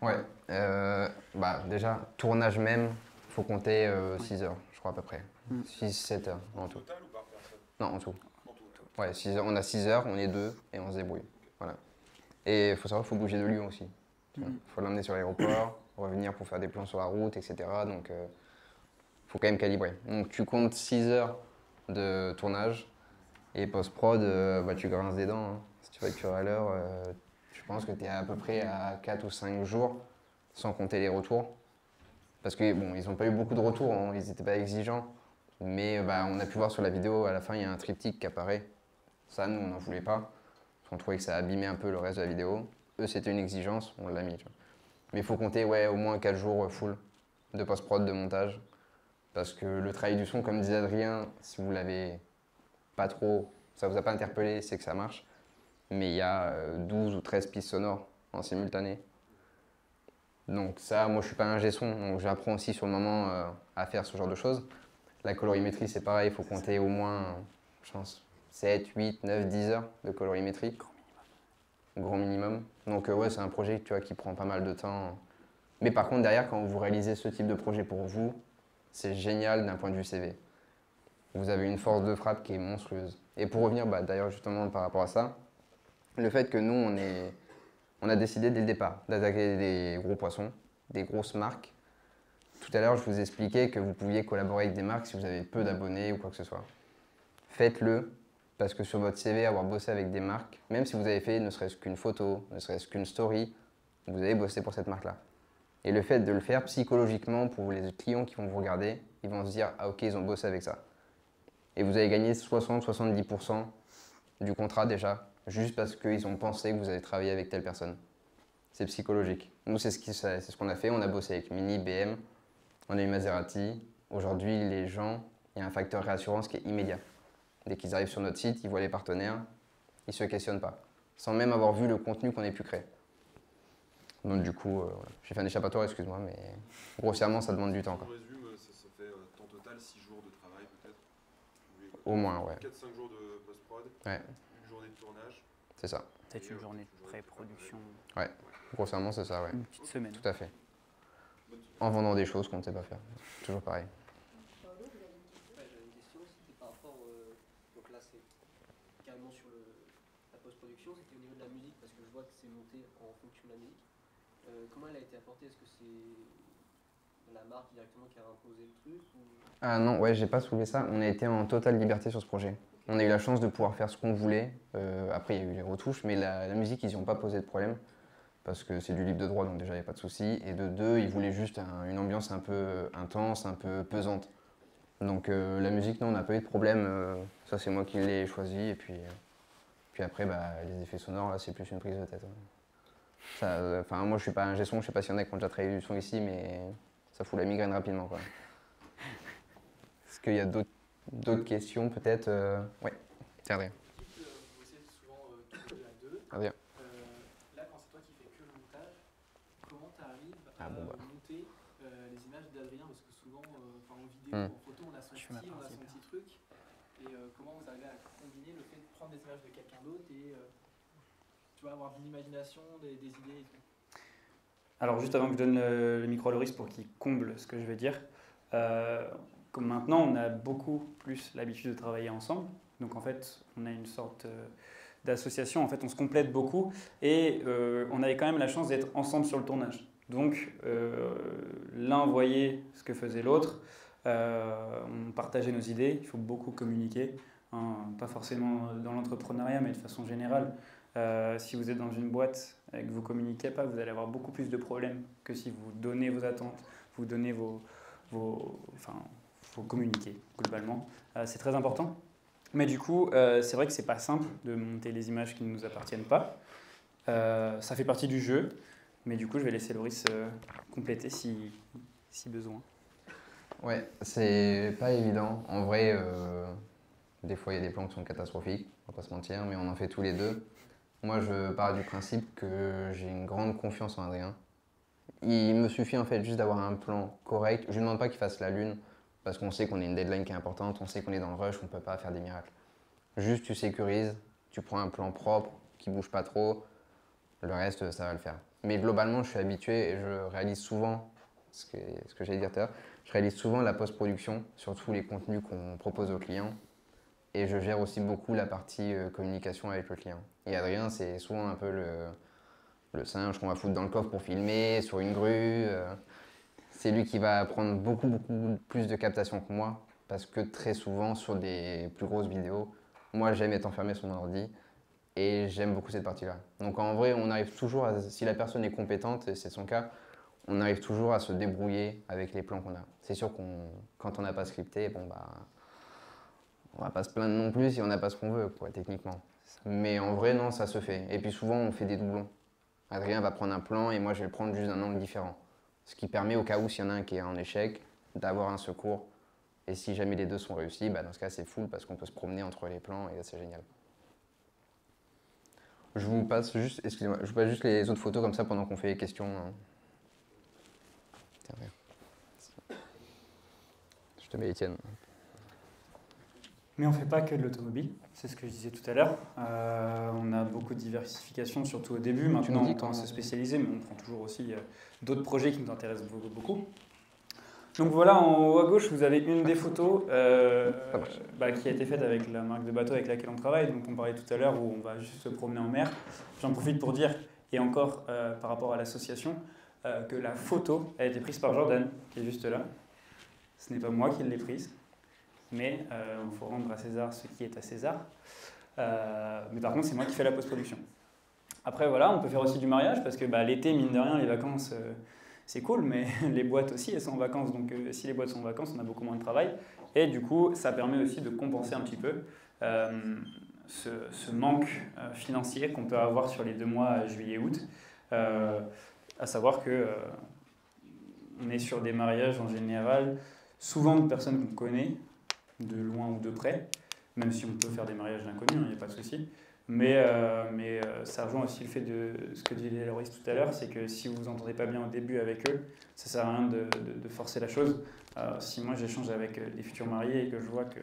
Ouais, déjà, tournage même, il faut compter 6 heures, je crois à peu près. 6-7 heures en tout. Total ou par personne? Non, en tout. En tout. Ouais, 6 heures, on a 6 heures, on est deux et on se débrouille. Voilà. Et il faut savoir qu'il faut bouger de lieu aussi. Il faut l'emmener sur l'aéroport, revenir pour faire des plans sur la route, etc. Donc il faut quand même calibrer. Donc tu comptes 6 heures de tournage. Et post-prod, tu grinces des dents. Hein. Si tu factures à l'heure, je pense que tu es à peu près à 4 ou 5 jours, sans compter les retours. Parce que bon, ils n'ont pas eu beaucoup de retours, hein. Ils n'étaient pas exigeants. Mais on a pu voir sur la vidéo, à la fin, il y a un triptyque qui apparaît. Ça, nous, on n'en voulait pas. Parce qu'on trouvait que ça abîmait un peu le reste de la vidéo. Eux, c'était une exigence, on l'a mis. Tu vois. Mais il faut compter au moins 4 jours full de post-prod, de montage. Parce que le travail du son, comme disait Adrien, si vous l'avez pas trop, ça vous a pas interpellé, c'est que ça marche. Mais il y a 12 ou 13 pistes sonores en simultané. Donc ça, moi je suis pas un ingé son, donc j'apprends aussi sur le moment à faire ce genre de choses. La colorimétrie c'est pareil, il faut compter au moins, je pense, 7, 8, 9, 10 heures de colorimétrie. Grand minimum. Donc ouais, c'est un projet tu vois, qui prend pas mal de temps. Mais par contre, derrière, quand vous réalisez ce type de projet pour vous, c'est génial d'un point de vue CV. Vous avez une force de frappe qui est monstrueuse. Et pour revenir d'ailleurs justement par rapport à ça, le fait que nous, on a décidé dès le départ d'attaquer des gros poissons, des grosses marques. Tout à l'heure, je vous expliquais que vous pouviez collaborer avec des marques si vous avez peu d'abonnés ou quoi que ce soit. Faites-le, parce que sur votre CV, avoir bossé avec des marques, même si vous avez fait ne serait-ce qu'une photo, ne serait-ce qu'une story, vous avez bossé pour cette marque-là. Et le fait de le faire psychologiquement pour les clients qui vont vous regarder, ils vont se dire « Ah ok, ils ont bossé avec ça ». Et vous allez gagner 60-70% du contrat déjà, juste parce qu'ils ont pensé que vous avez travaillé avec telle personne. C'est psychologique. Nous, c'est ce qu'on a fait. On a bossé avec Mini, BM, on a eu Maserati. Aujourd'hui, les gens, il y a un facteur réassurance qui est immédiat. Dès qu'ils arrivent sur notre site, ils voient les partenaires, ils ne se questionnent pas, sans même avoir vu le contenu qu'on ait pu créer. Donc du coup, voilà. J'ai fait un échappatoire, excuse-moi, mais grossièrement, ça demande du temps. On résume, ça fait temps total 6 jours de travail peut-être. Au moins, ouais. 4-5 jours de post-prod, Ouais, une journée de tournage. c'est ça. Peut-être une journée de pré-production, Ouais, grossièrement, c'est ça, ouais. une petite semaine. Tout à fait. En vendant des choses qu'on ne sait pas faire. Toujours pareil. Paolo, vous avez une question? Ouais, j'avais une question, c'était par rapport, donc là c'est carrément sur la post-production, c'était au niveau de la musique, parce que je vois que c'est monté en fonction de la musique. Comment elle a été apportée? Est-ce que c'est la marque directement qui a imposé le truc ou... Ah non, ouais, j'ai pas soulevé ça. On a été en totale liberté sur ce projet. On a eu la chance de pouvoir faire ce qu'on voulait. Après, il y a eu les retouches, mais la musique, ils n'y ont pas posé de problème. Parce que c'est du libre de droit, donc déjà, il n'y a pas de souci. Et de deux, ils voulaient juste une ambiance un peu intense, un peu pesante. Donc la musique, non, on n'a pas eu de problème. Ça, c'est moi qui l'ai choisi. Et puis après, les effets sonores, là, c'est plus une prise de tête. Enfin, moi, je suis pas un G-son, je sais pas s'il y en a qui ont déjà travaillé du son ici, mais ça fout la migraine rapidement, quoi. Est-ce qu'il y a d'autres questions, peut-être Ouais, c'est Adrien. Vous bossez souvent tous les deux à deux. Adrien. Là, quand c'est toi qui fais que le montage, comment tu arrives à Ah, bon, bah. monter les images d'Adrien? Parce que souvent, en vidéo, Hmm. en photo, on a son Je fais ma style, on a partie, son petit truc. Et comment vous arrivez à combiner le fait de prendre des images de quelqu'un d'autre et tu vois, avoir de l'imagination, des idées et tout? Alors juste avant que je donne le micro à Loris pour qu'il comble ce que je vais dire, comme maintenant on a beaucoup plus l'habitude de travailler ensemble, donc en fait on a une sorte d'association, en fait on se complète beaucoup et on avait quand même la chance d'être ensemble sur le tournage. Donc l'un voyait ce que faisait l'autre, on partageait nos idées, il faut beaucoup communiquer, hein, pas forcément dans l'entrepreneuriat mais de façon générale. Si vous êtes dans une boîte et que vous ne communiquez pas, vous allez avoir beaucoup plus de problèmes que si vous donnez vos attentes, vous donnez enfin, faut communiquer globalement. C'est très important. Mais du coup, c'est vrai que c'est pas simple de monter les images qui ne nous appartiennent pas. Ça fait partie du jeu, mais du coup, je vais laisser Loris compléter si besoin. Ouais, c'est pas évident. En vrai, des fois, il y a des plans qui sont catastrophiques, on va pas se mentir, mais on en fait tous les deux. Moi, je pars du principe que j'ai une grande confiance en Adrien. Il me suffit en fait juste d'avoir un plan correct. Je ne demande pas qu'il fasse la lune, parce qu'on sait qu'on a une deadline qui est importante, on sait qu'on est dans le rush, on ne peut pas faire des miracles. Juste, tu sécurises, tu prends un plan propre, qui ne bouge pas trop, le reste, ça va le faire. Mais globalement, je suis habitué et je réalise souvent, ce que j'allais dire tout à l'heure, je réalise souvent la post-production sur tous les contenus qu'on propose aux clients. Et je gère aussi beaucoup la partie communication avec le client. Et Adrien, c'est souvent un peu le singe qu'on va foutre dans le coffre pour filmer, sur une grue. C'est lui qui va prendre beaucoup plus de captation que moi, parce que très souvent, sur des plus grosses vidéos, moi, j'aime être enfermé sur mon ordi et j'aime beaucoup cette partie-là. Donc en vrai, on arrive toujours, si la personne est compétente, et c'est son cas, on arrive toujours à se débrouiller avec les plans qu'on a. C'est sûr quand on n'a pas scripté, bon bah... On va pas se plaindre non plus si on n'a pas ce qu'on veut, quoi, techniquement. Mais en vrai, non, ça se fait. Et puis souvent, on fait des doublons. Adrien va prendre un plan et moi, je vais le prendre juste d'un angle différent. Ce qui permet, au cas où, s'il y en a un qui est en échec, d'avoir un secours. Et si jamais les deux sont réussis, dans ce cas, c'est full parce qu'on peut se promener entre les plans et c'est génial. Je vous passe juste, excusez-moi, je vous passe juste les autres photos comme ça pendant qu'on fait les questions. Tiens, regarde. Je te mets Étienne. Mais on ne fait pas que de l'automobile, c'est ce que je disais tout à l'heure. On a beaucoup de diversification, surtout au début. Maintenant, on commence à se spécialiser, mais on prend toujours aussi d'autres projets qui nous intéressent beaucoup. Donc voilà, en haut à gauche, vous avez une des photos qui a été faite avec la marque de bateau avec laquelle on travaille. Donc on parlait tout à l'heure où on va juste se promener en mer. J'en profite pour dire, et encore par rapport à l'association, que la photo a été prise par Jordan, qui est juste là. Ce n'est pas moi qui l'ai prise, mais il faut rendre à César ce qui est à César. Mais par contre, c'est moi qui fais la post-production. Après, voilà, on peut faire aussi du mariage, parce que l'été, mine de rien, les vacances... c'est cool, mais les boîtes aussi, elles sont en vacances. Donc, si les boîtes sont en vacances, on a beaucoup moins de travail. Et du coup, ça permet aussi de compenser un petit peu ce manque financier qu'on peut avoir sur les 2 mois, juillet-août. À savoir que on est sur des mariages en général, souvent de personnes qu'on connaît, de loin ou de près, même si on peut faire des mariages d'inconnus, il n'y a pas de souci. Mais ça rejoint aussi le fait de ce que disait Loris tout à l'heure, c'est que si vous vous entendez pas bien au début avec eux, ça sert à rien de forcer la chose. Si moi j'échange avec des futurs mariés et que je vois que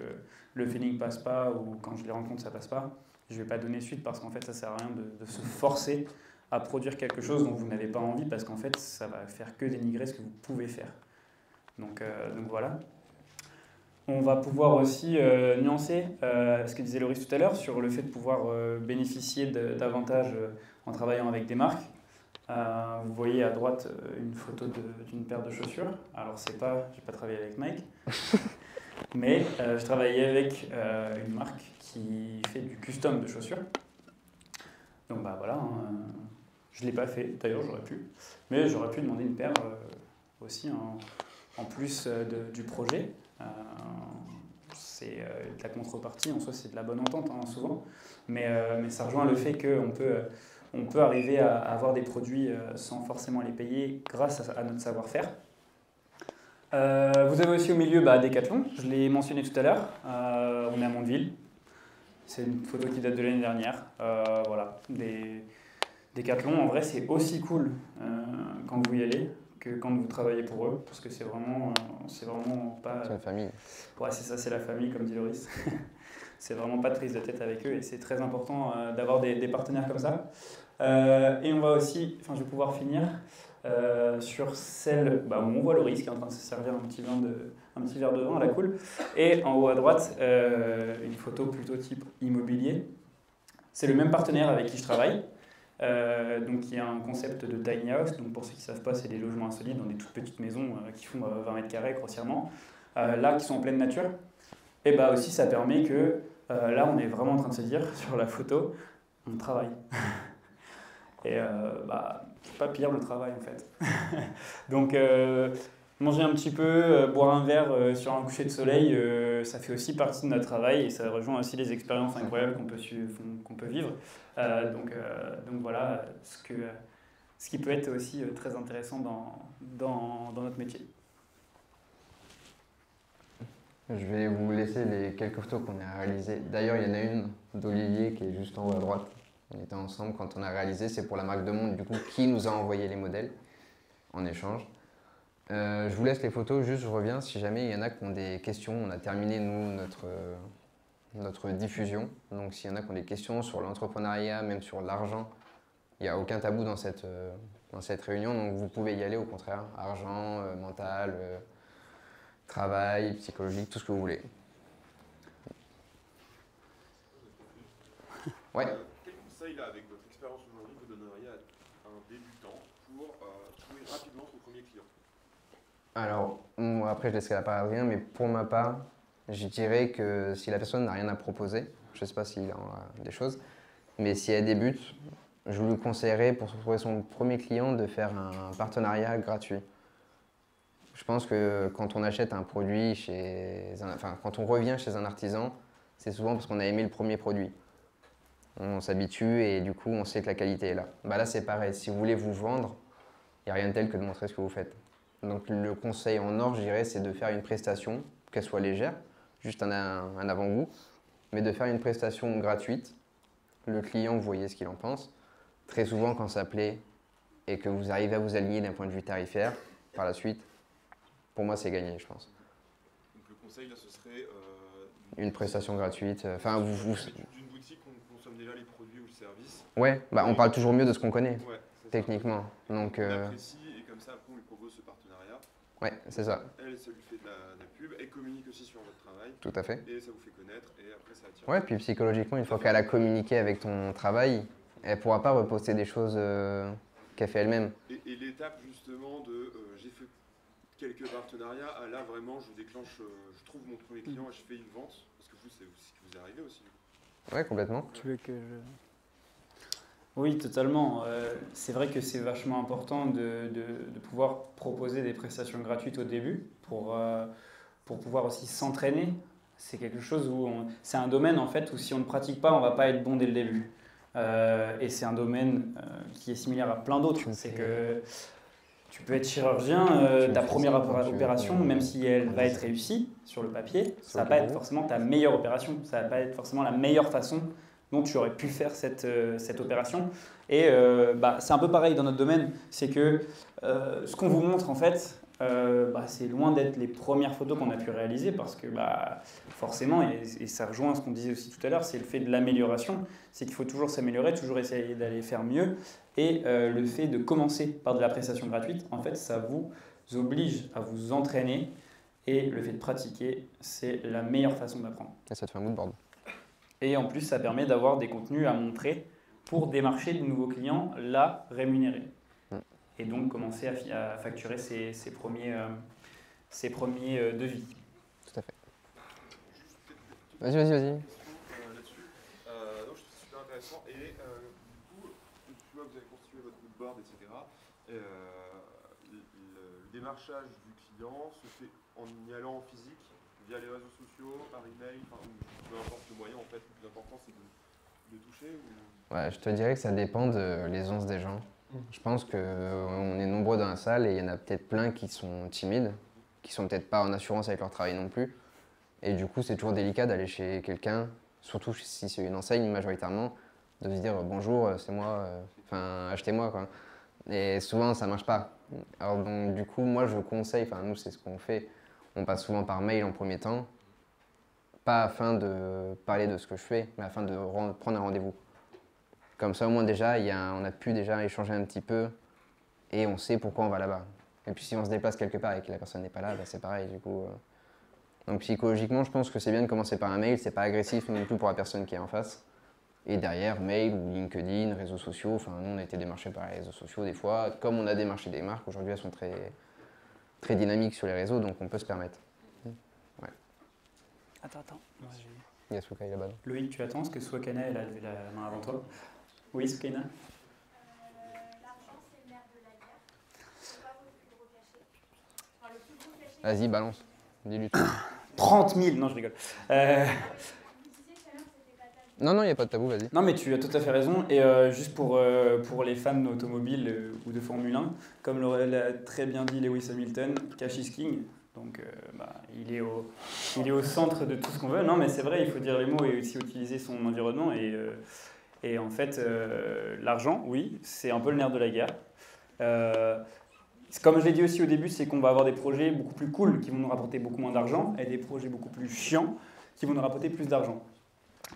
le feeling passe pas ou quand je les rencontre ça passe pas, je vais pas donner suite parce qu'en fait ça sert à rien de se forcer à produire quelque chose dont vous n'avez pas envie parce qu'en fait ça va faire que dénigrer ce que vous pouvez faire. Donc voilà. On va pouvoir aussi nuancer ce que disait Loris tout à l'heure sur le fait de pouvoir bénéficier d'avantages en travaillant avec des marques. Vous voyez à droite une photo d'une paire de chaussures. Alors j'ai pas travaillé avec Mike, mais je travaillais avec une marque qui fait du custom de chaussures. Donc voilà, je l'ai pas fait. D'ailleurs j'aurais pu, mais j'aurais pu demander une paire aussi en plus du projet. C'est de la contrepartie, en soi c'est de la bonne entente souvent, mais ça rejoint le fait qu'on peut arriver à avoir des produits sans forcément les payer grâce à notre savoir-faire. Vous avez aussi au milieu Decathlon, je l'ai mentionné tout à l'heure, on est à Mondeville, c'est une photo qui date de l'année dernière. Voilà, Decathlon en vrai c'est aussi cool quand vous y allez que quand vous travaillez pour eux, parce que c'est vraiment pas... C'est la famille. Ouais, c'est ça, c'est la famille, comme dit Loris. C'est vraiment pas de prise de tête avec eux, et c'est très important d'avoir des partenaires comme ça. Et on va aussi, je vais pouvoir finir sur celle où on voit Loris qui est en train de se servir un petit verre de vin à la cool. Et en haut à droite, une photo plutôt type immobilier. C'est le même partenaire avec qui je travaille. Donc il y a un concept de tiny house, donc pour ceux qui ne savent pas, c'est des logements insolites dans des toutes petites maisons qui font 20 mètres carrés grossièrement, là qui sont en pleine nature. Et aussi ça permet que là on est vraiment en train de se dire sur la photo, on travaille. Et c'est pas pire le travail en fait. Donc manger un petit peu, boire un verre sur un coucher de soleil, ça fait aussi partie de notre travail et ça rejoint aussi les expériences incroyables qu'on peut vivre. Donc voilà ce qui peut être aussi très intéressant dans notre métier. Je vais vous laisser les quelques photos qu'on a réalisées. D'ailleurs, il y en a une d'Olivier qui est juste en haut à droite. On était ensemble quand on a réalisé, c'est pour la marque de Monde du coup qui nous a envoyé les modèles en échange. Je vous laisse les photos, juste je reviens si jamais il y en a qui ont des questions. On a terminé nous notre diffusion, donc s'il y en a qui ont des questions sur l'entrepreneuriat, même sur l'argent, il n'y a aucun tabou dans cette réunion, donc vous pouvez y aller au contraire, argent, mental, travail, psychologique, tout ce que vous voulez. Ouais. Quel conseil, là, avec votre expérience aujourd'hui, vous donneriez à un débutant pour trouver rapidement son premier client? Alors, après je laisserai la parole à Adrien, mais pour ma part, je dirais que si la personne n'a rien à proposer, je ne sais pas s'il a des choses, mais si elle débute, je lui conseillerais pour trouver son premier client de faire un partenariat gratuit. Je pense que quand on achète un produit quand on revient chez un artisan, c'est souvent parce qu'on a aimé le premier produit. On s'habitue et du coup on sait que la qualité est là. Là c'est pareil, si vous voulez vous vendre, il n'y a rien de tel que de montrer ce que vous faites. Donc le conseil en or, je dirais, c'est de faire une prestation, qu'elle soit légère, juste un avant-goût, mais de faire une prestation gratuite. Le client, vous voyez ce qu'il en pense. Très souvent, quand ça plaît et que vous arrivez à vous aligner d'un point de vue tarifaire, par la suite, pour moi, c'est gagné, je pense. Donc le conseil, là, ce serait une prestation gratuite. Enfin, D'une boutique, on consomme déjà les produits ou le service. Ouais, bah, on parle toujours mieux de ce qu'on connaît, Ouais, c'est ça. techniquement. Donc, On apprécie et comme ça, après, on lui propose ce partenariat. ouais, c'est ça, Elle, ça lui fait de la pub. Elle communique aussi sur votre travail. tout à fait. Et ça vous fait connaître. Et après, ça attire. Ouais, puis psychologiquement, une fois qu'elle a communiqué avec ton travail, elle pourra pas reposter des choses qu'elle fait elle-même. Et l'étape justement de j'ai fait quelques partenariats à là vraiment je déclenche, je trouve mon premier client et je fais une vente. Parce que vous, c'est ce qui vous est arrivé aussi. Ouais, complètement. Tu veux que je... Oui, totalement. C'est vrai que c'est vachement important de pouvoir proposer des prestations gratuites au début pour pouvoir aussi s'entraîner. C'est quelque chose où c'est un domaine en fait où si on ne pratique pas, on va pas être bon dès le début. Et c'est un domaine qui est similaire à plein d'autres. C'est que tu peux être chirurgien, ta première opération, même si elle va être réussie sur le papier, ça va pas être forcément ta meilleure opération. Ça va pas être forcément la meilleure façon dont tu aurais pu faire cette opération. Et c'est un peu pareil dans notre domaine. C'est que ce qu'on vous montre en fait, c'est loin d'être les premières photos qu'on a pu réaliser parce que forcément, et ça rejoint ce qu'on disait aussi tout à l'heure, c'est le fait de l'amélioration, c'est qu'il faut toujours s'améliorer, toujours essayer d'aller faire mieux. Et le fait de commencer par de la prestation gratuite, en fait, ça vous oblige à vous entraîner et le fait de pratiquer, c'est la meilleure façon d'apprendre. Et ça te fait un mood board. Et en plus, ça permet d'avoir des contenus à montrer pour démarcher de nouveaux clients, là, rémunérés. Et donc commencer à facturer ses premiers devis. Tout à fait. Vas-y. Là-dessus. Donc je trouve ça super intéressant. Et du coup, tu vois, vous avez constitué votre mood board, etc. Le démarchage du client se fait en y allant en physique, via les réseaux sociaux, par email, enfin, peu importe le moyen en fait. Le plus important c'est de toucher ou... Ouais, je te dirais que ça dépend de l'aisance des gens. Je pense qu'on est nombreux dans la salle et il y en a peut-être plein qui sont timides, qui sont peut-être pas en assurance avec leur travail non plus. Et du coup, c'est toujours délicat d'aller chez quelqu'un, surtout si c'est une enseigne majoritairement, de se dire bonjour, c'est moi, achetez-moi quoi. Et souvent, ça marche pas. Alors donc du coup, moi je conseille, nous c'est ce qu'on fait, on passe souvent par mail en premier temps, pas afin de parler de ce que je fais, mais afin de prendre un rendez-vous. Comme ça, au moins déjà, on a pu déjà échanger un petit peu et on sait pourquoi on va là-bas. Et puis si on se déplace quelque part et que la personne n'est pas là, c'est pareil du coup. Donc psychologiquement, je pense que c'est bien de commencer par un mail, c'est pas agressif non plus pour la personne qui est en face. Et derrière, mail ou LinkedIn, réseaux sociaux, nous on a été démarchés par les réseaux sociaux des fois. Comme on a démarché des marques, aujourd'hui elles sont très, très dynamiques sur les réseaux, donc on peut se permettre. Ouais. Attends. Il y a Soukaï là-bas. Loïc, tu attends, parce que Swakana, elle a levé la main avant toi. Oui, Soukaina. L'argent, c'est le nerf de la guerre. C'est pas votre plus gros cachet. Enfin, le plus gros cachet. Vas-y, balance. Dis-lui tout. 30 000, non, je rigole. Vous disiez tout à l'heure que c'était pas tabou. Non, il n'y a pas de tabou, vas-y. Non, mais tu as tout à fait raison. Et juste pour les fans d'automobile ou de Formule 1, comme l'a très bien dit Lewis Hamilton, cash is king. Donc, il est au centre de tout ce qu'on veut. Non, mais c'est vrai, il faut dire les mots et aussi utiliser son environnement. Et en fait, l'argent, oui, c'est un peu le nerf de la guerre. Comme je l'ai dit aussi au début, c'est qu'on va avoir des projets beaucoup plus cool qui vont nous rapporter beaucoup moins d'argent et des projets beaucoup plus chiants qui vont nous rapporter plus d'argent.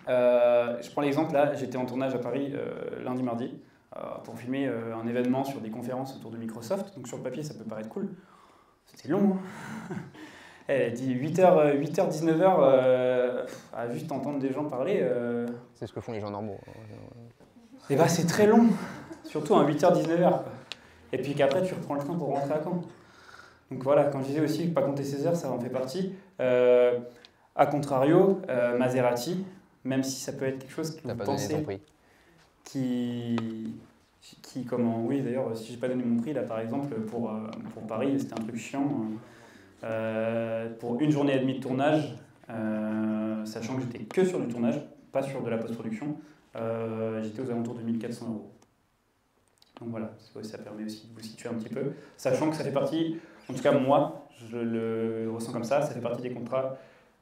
Je prends l'exemple, là, j'étais en tournage à Paris lundi, mardi pour filmer un événement sur des conférences autour de Microsoft. Donc sur le papier, ça peut paraître cool. C'était long. Elle dit 8h, 19h, à juste entendre des gens parler. C'est ce que font les gens normaux. Et c'est très long, surtout à 8h, 19h. Et puis qu'après, tu reprends le train pour rentrer à Caen. Donc voilà, quand je disais aussi pas compter ses heures, ça en fait partie. A contrario, Maserati, même si ça peut être quelque chose que T'as vous pas donné pensez, ton prix. oui d'ailleurs, si j'ai pas donné mon prix, là par exemple, pour Paris, c'était un truc chiant. Pour une journée et demie de tournage, sachant que j'étais que sur du tournage, pas sur de la post-production, j'étais aux alentours de 1 400 €. Donc voilà, ça permet aussi de vous situer un petit peu, sachant que ça fait partie, en tout cas moi, je le ressens comme ça fait partie des contrats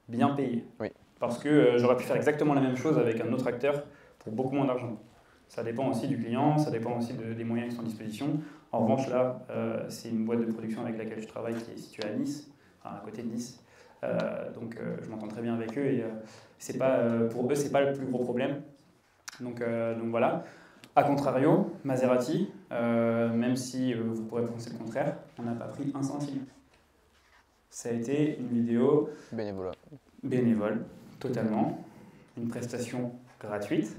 bien payés. Oui. Parce que j'aurais pu faire exactement la même chose avec un autre acteur pour beaucoup moins d'argent. Ça dépend aussi du client, ça dépend aussi des moyens qui sont à disposition. En revanche, là, c'est une boîte de production avec laquelle je travaille qui est située à Nice, enfin à côté de Nice. Donc je m'entends très bien avec eux et c'est pas, pour eux, c'est pas le plus gros problème. Donc voilà. A contrario, Maserati, même si vous pourrez penser le contraire, on n'a pas pris un centime. Ça a été une vidéo Bénévolat. bénévole, totalement, une prestation gratuite.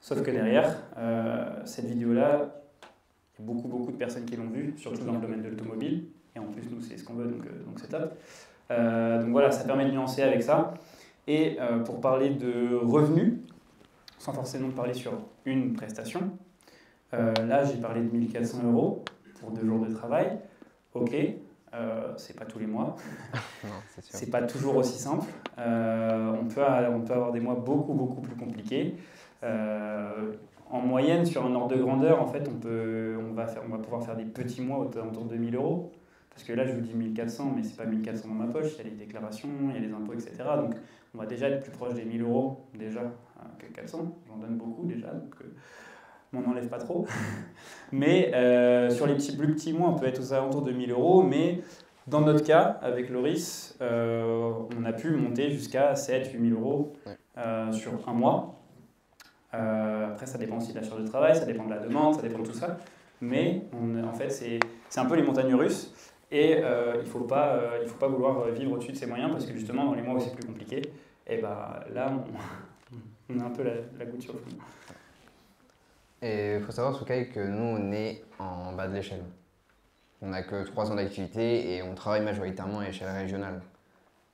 Sauf que derrière, cette vidéo-là, il y a beaucoup de personnes qui l'ont vue, surtout dans le domaine de l'automobile. Et en plus, nous, c'est ce qu'on veut, donc c'est top. Donc voilà, ça permet de nuancer avec ça. Et pour parler de revenus, sans forcément parler sur une prestation, là, j'ai parlé de 1 400 € pour 2 jours de travail. Ok, c'est pas tous les mois. Non, c'est sûr. C'est pas toujours aussi simple. On peut avoir des mois beaucoup plus compliqués. En moyenne, sur un ordre de grandeur, en fait, on va pouvoir faire des petits mois autour de 1 000 €. Parce que là, je vous dis 1 400, mais c'est pas 1 400 dans ma poche. Il y a les déclarations, il y a les impôts, etc. Donc, on va déjà être plus proche des 1 000 € déjà que 400. J'en donne beaucoup déjà, donc m'en enlève pas trop. Mais sur les plus petits mois, on peut être aux alentours de 1 000 €. Mais dans notre cas, avec Loris, on a pu monter jusqu'à 7 000 à 8 000 € sur un mois. Après, ça dépend aussi de la charge de travail, ça dépend de la demande, ça dépend de tout ça. Mais en fait, c'est un peu les montagnes russes. Et il ne faut pas vouloir vivre au-dessus de ses moyens parce que justement, dans les mois où c'est plus compliqué, et bah, là, on a un peu la goutte sur le fond. Et il faut savoir, Soukaï, que nous, on est en bas de l'échelle. On n'a que 3 ans d'activité et on travaille majoritairement à échelle régionale.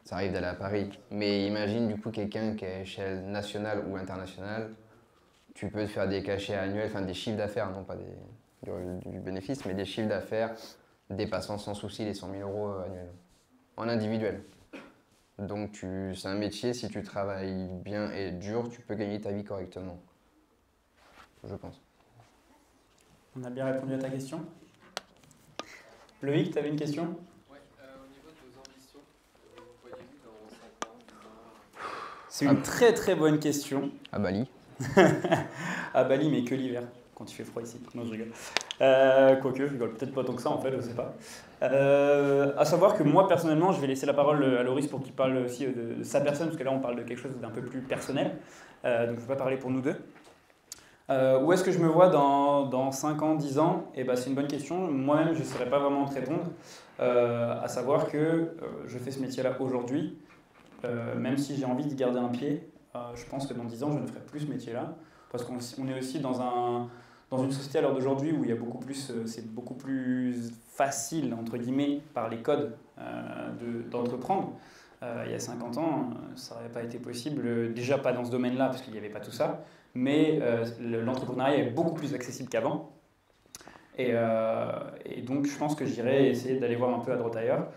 Ça arrive d'aller à Paris. Mais imagine du coup quelqu'un qui est à échelle nationale ou internationale, tu peux te faire des cachets annuels, enfin des chiffres d'affaires, non pas du bénéfice, mais des chiffres d'affaires dépassant sans souci les 100 000 € annuels, en individuel. Donc c'est un métier, si tu travailles bien et dur, tu peux gagner ta vie correctement. Je pense. On a bien répondu à ta question. Loïc, tu avais une question? Ouais, au niveau de vos ambitions, vous voyez-vous dans 5 ans, 10 ans? C'est une très bonne question. À Bali. À Bali, mais que l'hiver, quand il fait froid ici. Non, je rigole. Quoique, je rigole peut-être pas tant que ça en fait, je sais pas. À savoir que moi, personnellement, je vais laisser la parole à Loris pour qu'il parle aussi de sa personne, parce que là, on parle de quelque chose d'un peu plus personnel. Donc, je ne vais pas parler pour nous deux. Où est-ce que je me vois dans 5 ans, 10 ans? Eh ben, c'est une bonne question. Moi-même, je ne saurais pas vraiment te répondre. À savoir que je fais ce métier-là aujourd'hui, même si j'ai envie de garder un pied. Je pense que dans 10 ans, je ne ferai plus ce métier-là. Parce qu'on est aussi dans une société à l'heure d'aujourd'hui où il y a c'est beaucoup plus facile, entre guillemets, par les codes d'entreprendre. Il y a 50 ans, ça n'aurait pas été possible. Déjà pas dans ce domaine-là, parce qu'il n'y avait pas tout ça. Mais l'entrepreneuriat est beaucoup plus accessible qu'avant. Et donc, je pense que j'irai essayer d'aller voir un peu à droite ailleurs.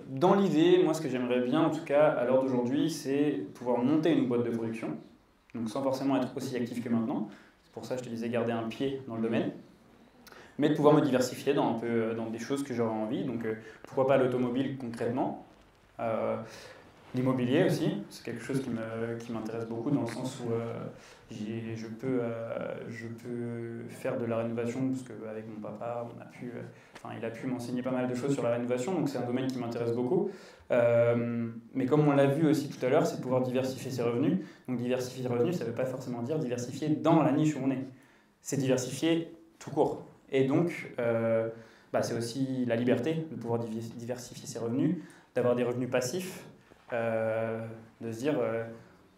Dans l'idée, moi, ce que j'aimerais bien, en tout cas, à l'heure d'aujourd'hui, c'est pouvoir monter une boîte de production, donc sans forcément être aussi actif que maintenant. C'est pour ça que je te disais garder un pied dans le domaine, mais de pouvoir me diversifier dans des choses que j'aurais envie. Donc, pourquoi pas l'automobile concrètement, l'immobilier aussi, c'est quelque chose qui m'intéresse beaucoup dans le sens où je peux faire de la rénovation parce qu'avec mon papa, il a pu m'enseigner pas mal de choses sur la rénovation, donc c'est un domaine qui m'intéresse beaucoup. Mais comme on l'a vu aussi tout à l'heure, c'est de pouvoir diversifier ses revenus. Donc diversifier ses revenus, ça ne veut pas forcément dire diversifier dans la niche où on est. C'est diversifier tout court. Et donc, c'est aussi la liberté de pouvoir diversifier ses revenus, d'avoir des revenus passifs, de se dire,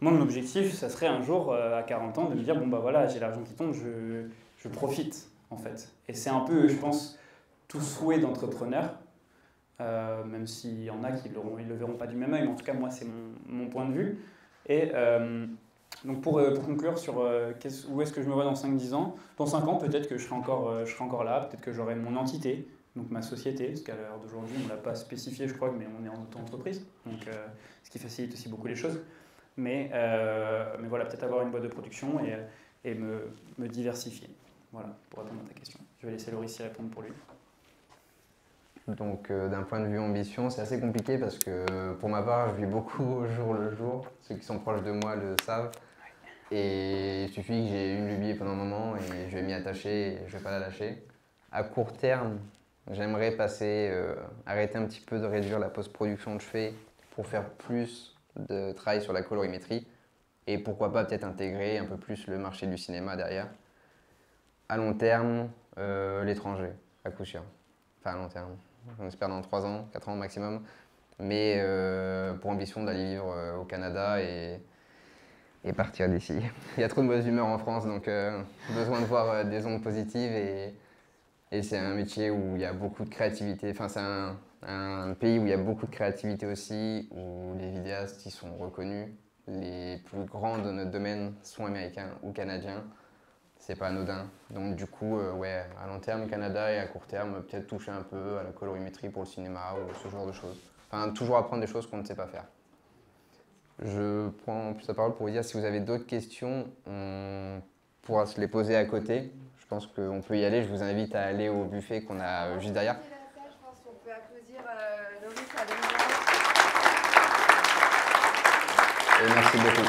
mon objectif, ça serait un jour, à 40 ans, de me dire, bon bah voilà, j'ai l'argent qui tombe, je profite en fait. Et c'est un peu, je pense, tout souhait d'entrepreneur, même s'il y en a qui ils le verront pas du même œil, mais en tout cas, moi, c'est mon point de vue. Et donc pour conclure sur où est-ce que je me vois dans 5-10 ans, dans 5 ans, peut-être que je serai encore là, peut-être que j'aurai mon entité, donc ma société, parce qu'à l'heure d'aujourd'hui, on ne l'a pas spécifié, je crois, mais on est en auto-entreprise, donc, ce qui facilite aussi beaucoup les choses. Mais voilà, peut-être avoir une boîte de production et me diversifier. Voilà, pour répondre à ta question. Je vais laisser Loris y répondre pour lui. Donc d'un point de vue ambition, c'est assez compliqué parce que pour ma part, je vis beaucoup au jour le jour. Ceux qui sont proches de moi le savent. Et il suffit que j'ai une lubie pendant un moment et je vais m'y attacher et je ne vais pas la lâcher. À court terme, J'aimerais arrêter un petit peu de réduire la post-production que je fais pour faire plus de travail sur la colorimétrie et pourquoi pas peut-être intégrer un peu plus le marché du cinéma derrière. À long terme, l'étranger, à coup sûr. Enfin, à long terme, on espère dans 3 ans, 4 ans maximum. Mais pour ambition d'aller vivre au Canada et partir d'ici. Il y a trop de mauvaise humeur en France, donc besoin de voir des ondes positives et c'est un métier où il y a beaucoup de créativité. Enfin, c'est un pays où il y a beaucoup de créativité aussi, où les vidéastes y sont reconnus. Les plus grands de notre domaine sont américains ou canadiens. C'est pas anodin. Donc du coup, ouais, à long terme, Canada et à court terme, peut-être toucher un peu à la colorimétrie pour le cinéma ou ce genre de choses. Enfin, toujours apprendre des choses qu'on ne sait pas faire. Je prends plus la parole pour vous dire si vous avez d'autres questions, on pourra se les poser à côté. Je pense qu'on peut y aller. Je vous invite à aller au buffet qu'on a juste derrière. Je pense qu'on peut applaudir Loris à Et merci beaucoup.